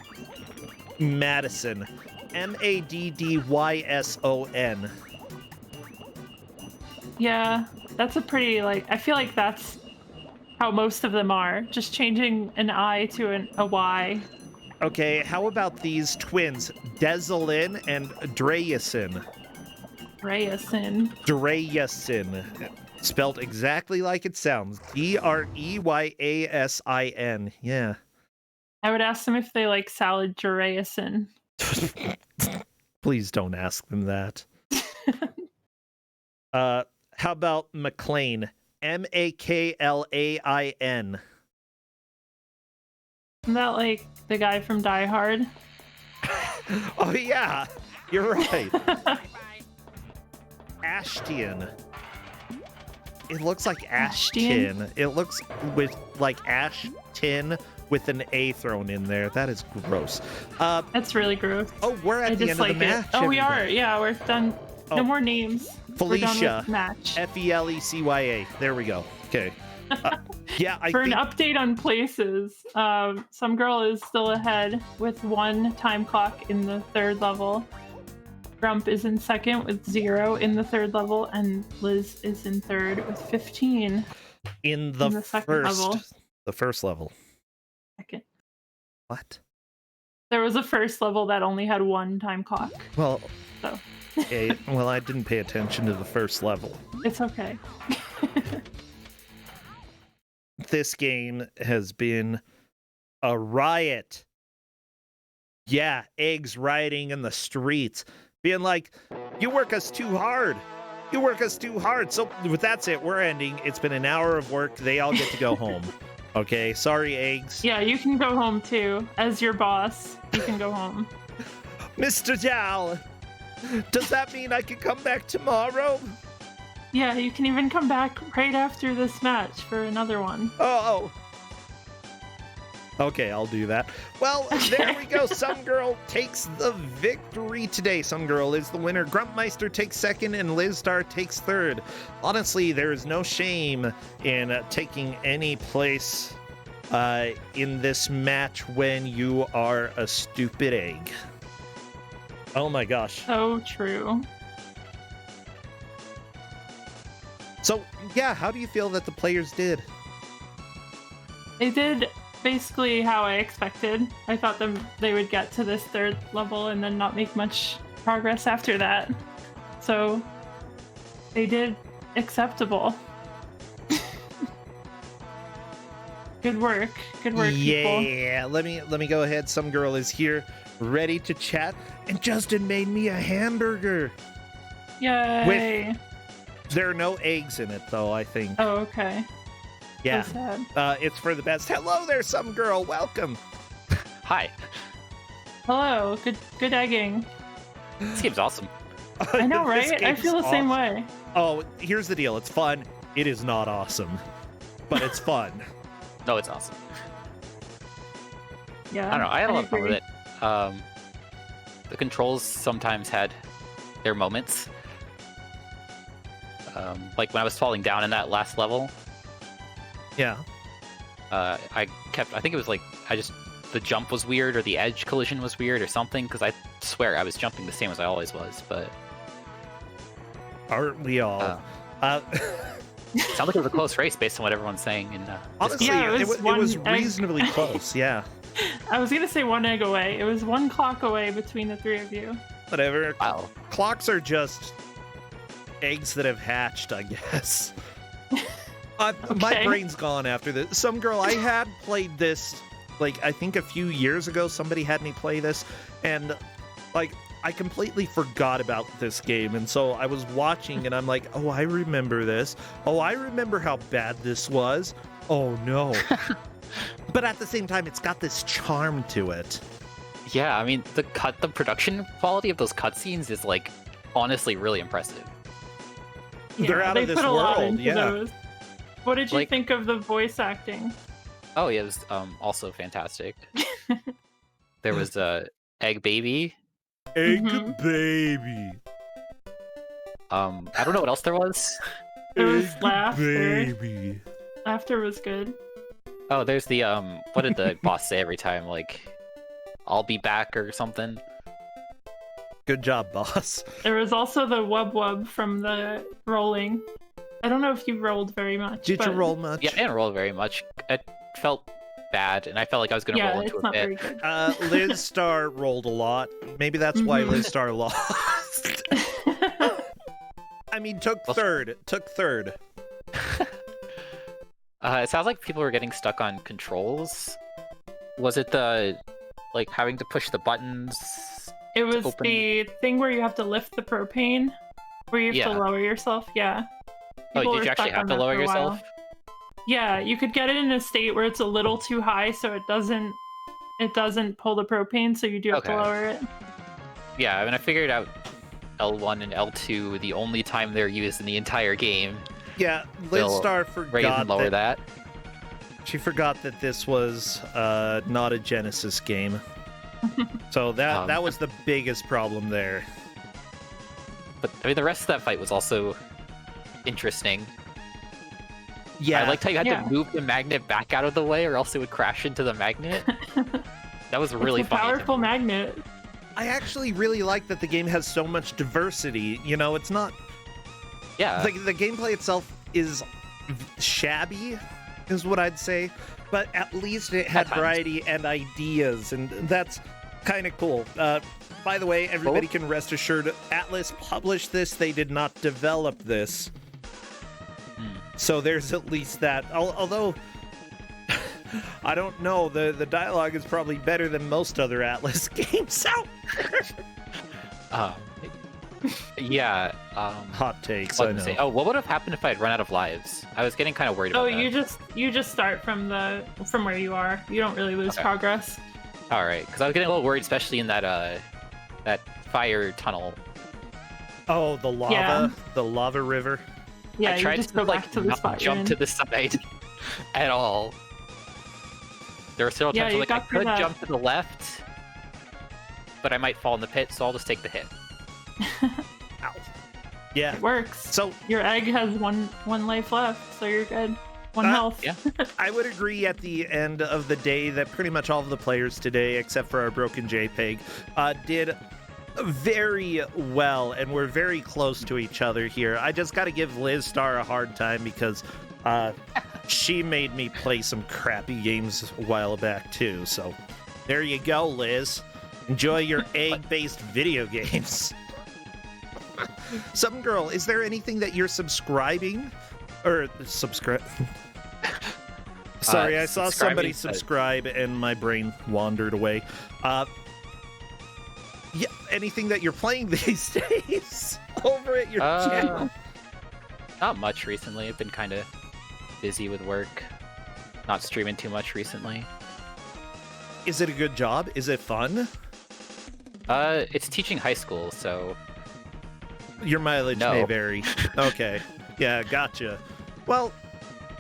Madison. Maddyson. Yeah, that's a pretty, I feel like that's how most of them are. Just changing an I to a Y. Okay, how about these twins? Desalin and Dreyasin. Dreyasin. Spelled exactly like it sounds. Dreyyasin. Yeah. I would ask them if they like salad Dreyasin. Please don't ask them that. How about McLean? Maklain. Isn't that like the guy from Die Hard? Oh yeah, you're right. Ashton. It looks like Ashton. It looks with like Ashton with an A thrown in there. That is gross. That's really gross. Oh, we're at the end of the match. Oh, we are. Yeah, we're done. Oh. No more names. Felicia. Match. Felicya. There we go. Okay. Yeah, I For think... an update on places, some girl is still ahead with 1 time clock in the 3rd level. Grump is in 2nd with 0 in the 3rd level, and Liz is in 3rd with 15 in the second level. The first level. 2nd. What? There was a first level that only had 1 time clock. Well, so. Okay, well, I didn't pay attention to the first level. It's okay. This game has been a riot. Yeah, eggs rioting in the streets. Being like, you work us too hard. You work us too hard. So that's it. We're ending. It's been an hour of work. They all get to go home. Okay, sorry, eggs. Yeah, you can go home too. As your boss, you can go home. Mr. Dal, does that mean I can come back tomorrow? Yeah, you can even come back right after this match for another one. Oh. Okay, I'll do that. Well, there we go. Some Girl takes the victory today. Some Girl is the winner. Grumpmeister takes 2nd and Liz Star takes 3rd. Honestly, there is no shame in taking any place in this match when you are a stupid egg. Oh my gosh. So true. So, yeah, how do you feel that the players did? They did basically how I expected. I thought they would get to this third level and then not make much progress after that. So they did acceptable. Good work, people. Yeah, let me go ahead. Some girl is here, ready to chat, and Justin made me a hamburger. Yay! There are no eggs in it, though. I think. Oh, okay. Yeah. So sad. It's for the best. Hello there, some girl. Welcome. Hi. Hello. Good egging. This game's awesome. I know, This right? I game's feel the same awesome. way. Oh, here's the deal. It's fun. It is not awesome, but it's fun. No, it's awesome. Yeah. I don't know. I had a lot of fun agree. with it. The controls sometimes had their moments. Like when I was falling down in that last level, Yeah. I think it was like, the jump was weird or the edge collision was weird or something, because I swear I was jumping the same as I always was, but... Aren't we all? It sounds like it was a close race based on what everyone's saying. In, Honestly, Yeah, it was one egg. reasonably close. Yeah. I was gonna say one egg away. It was one clock away between the three of you. Whatever. Wow. Clocks are just eggs that have hatched, I guess. My Okay. brain's gone after this. Some girl, I had played this, like, I think a few years ago, somebody had me play this, and, like, I completely forgot about this game, and so I was watching, and I'm like, oh, I remember this. Oh, I remember how bad this was. Oh, no. But at the same time, it's got this charm to it. Yeah, I mean, the production quality of those cutscenes is, like, honestly really impressive. They're out they of this put a lot world, into yeah. those. What did you Like- think of the voice acting? Oh, yeah, it was also fantastic. There was Egg Baby. Egg Mhm. baby. I don't know what else there was. There was Egg laughter. baby. Laughter was good. Oh, there's the what did the boss say every time? Like, I'll be back or something. Good job, boss. There was also the wub wub from the rolling. I don't know if you rolled very much. Did you but roll much? Yeah, I didn't roll very much. It felt bad, and I felt like I was gonna Yeah, roll it's into a not pit. very good. Liz Star rolled a lot. Maybe that's why Mhm. Liz Star lost. I mean, took third. Took third. It sounds like people were getting stuck on controls. Was it the like having to push the buttons? It was open- the thing where you have to lift the propane, where you have Yeah. to lower yourself. Yeah. Oh, People did were you actually stuck have on to that lower for a while. yourself? Yeah, you could get it in a state where it's a little too high, so it doesn't pull the propane, so you do have to Okay. lower it. Yeah, I mean, I figured out L1 and L2 the only time they're used in the entire game. Yeah, Liz They'll Star Raise forgot and lower that. She forgot that this was not a Genesis game. So that was the biggest problem there. But I mean, the rest of that fight was also interesting. Yeah, I liked how you had Yeah. to move the magnet back out of the way, or else it would crash into the magnet. That was really It's a funny. to me. powerful magnet. I actually really like that the game has so much diversity. You know, it's not Yeah. the gameplay itself is shabby, is what I'd say, but at least it had At times. variety and ideas, and that's kind of cool. By the way, everybody can rest assured, Atlas published this, they did not develop this. So there's at least that. Although, I don't know, the dialogue is probably better than most other Atlas games out there. Yeah. Hot takes, What I was I know. saying? Oh, what would have happened if I had run out of lives? I was getting kind of worried Oh, about that. you just start from where you are. You don't really lose Okay. progress. All right, because I was getting a little worried, especially in that that fire tunnel. Oh, the lava, Yeah. the lava river. Yeah, I you tried just to go like back to the not spot you're jump in. to the side at all. There were several Yeah, times you where, like, I got through could that. jump to the left, but I might fall in the pit, so I'll just take the hit. Yeah. It works. So Your egg has one life left, so you're good. One health. Yeah. I would agree at the end of the day that pretty much all of the players today, except for our broken JPEG, did very well, and we're very close to each other here. I just got to give Liz Star a hard time because she made me play some crappy games a while back too. So there you go, Liz. Enjoy your egg-based video games. Some girl, is there anything that you're subscribing or subscribe? Sorry, I saw somebody subscribe and my brain wandered away. Yeah, anything that you're playing these days over at your channel? Not much recently. I've been kind of busy with work. Not streaming too much recently. Is it a good job? Is it fun? It's teaching high school, so... Your mileage may vary. Okay. Yeah, gotcha. Well,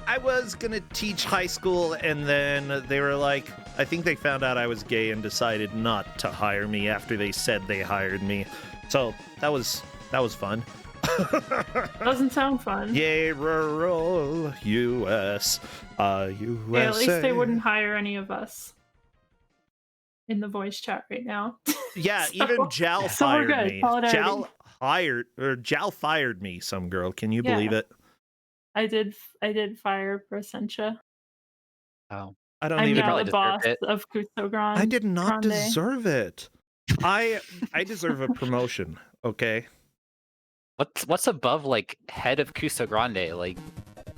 I was gonna teach high school, and then they were like, I think they found out I was gay and decided not to hire me after they said they hired me. So that was fun. Doesn't sound fun. Yay, rural U.S. USA. Yeah, at least they wouldn't hire any of us in the voice chat right now. Yeah, So- even Jal so we're fired good. me. Solidarity. Jal fired me. Some girl. Can you Yeah. believe it? I did fire Prosentia. Oh. I don't I'm even. now probably the deserved boss it. of Kuso6rande. I did not Grande. deserve it. I deserve a promotion. Okay. What's above like head of Kuso6rande? Like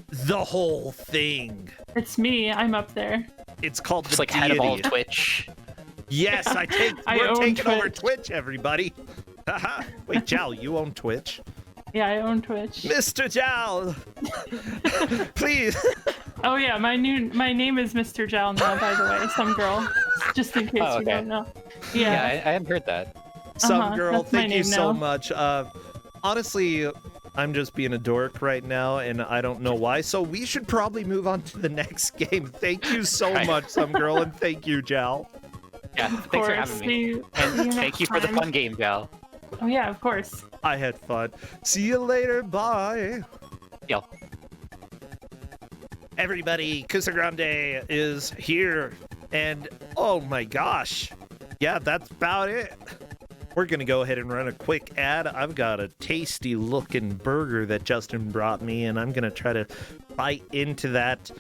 The whole thing. It's me. I'm up there. It's called just the like head of all deity. of Twitch. Yes, I we're own taking over Twitch. Twitch, everybody. Haha. Wait, Jal, you own Twitch? Yeah, I own Twitch. Mr. Jal! Please. Oh yeah, my name is Mr. Jal now, by the way. Some girl. Just in case Oh, you okay. don't know. Yeah, Yeah. I hadn't heard that. Some girl, that's my thank you name so now. much. Honestly, I'm just being a dork right now, and I don't know why. So we should probably move on to the next game. Thank you so Right. much, some girl, and thank you, Jal. Yeah, Of thanks for course. having me. See And you thank next you for the time. fun game, Gal. Oh yeah, of course. I had fun. See you later. Bye. Yo. Everybody, Kuso6rande is here, and oh my gosh. Yeah, that's about it. We're gonna go ahead and run a quick ad. I've got a tasty looking burger that Justin brought me, and I'm gonna try to bite into that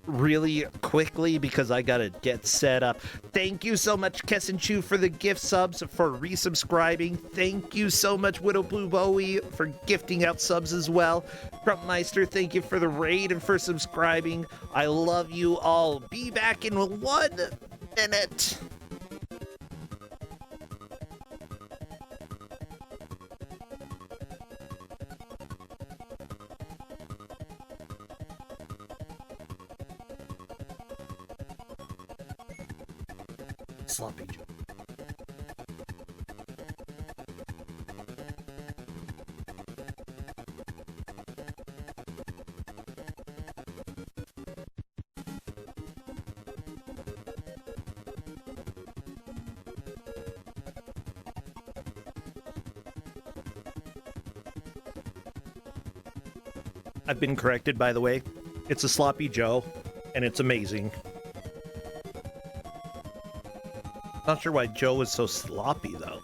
really quickly because I gotta get set up. Thank you so much, Kessin Chu, for the gift subs, for resubscribing. Thank you so much, Widow Blue Bowie, for gifting out subs as well. Crumpmeister, thank you for the raid and for subscribing. I love you all. Be back in 1 minute. Sloppy Joe. I've been corrected, by the way. It's a Sloppy Joe, and it's amazing. Not sure why Joe was so sloppy, though.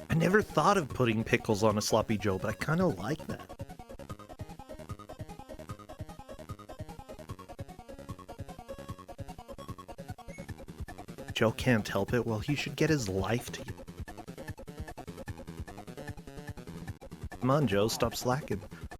I never thought of putting pickles on a Sloppy Joe, but I kind of like that. Joe can't help it. Well, he should get his life together. Come on, Joe, stop slacking.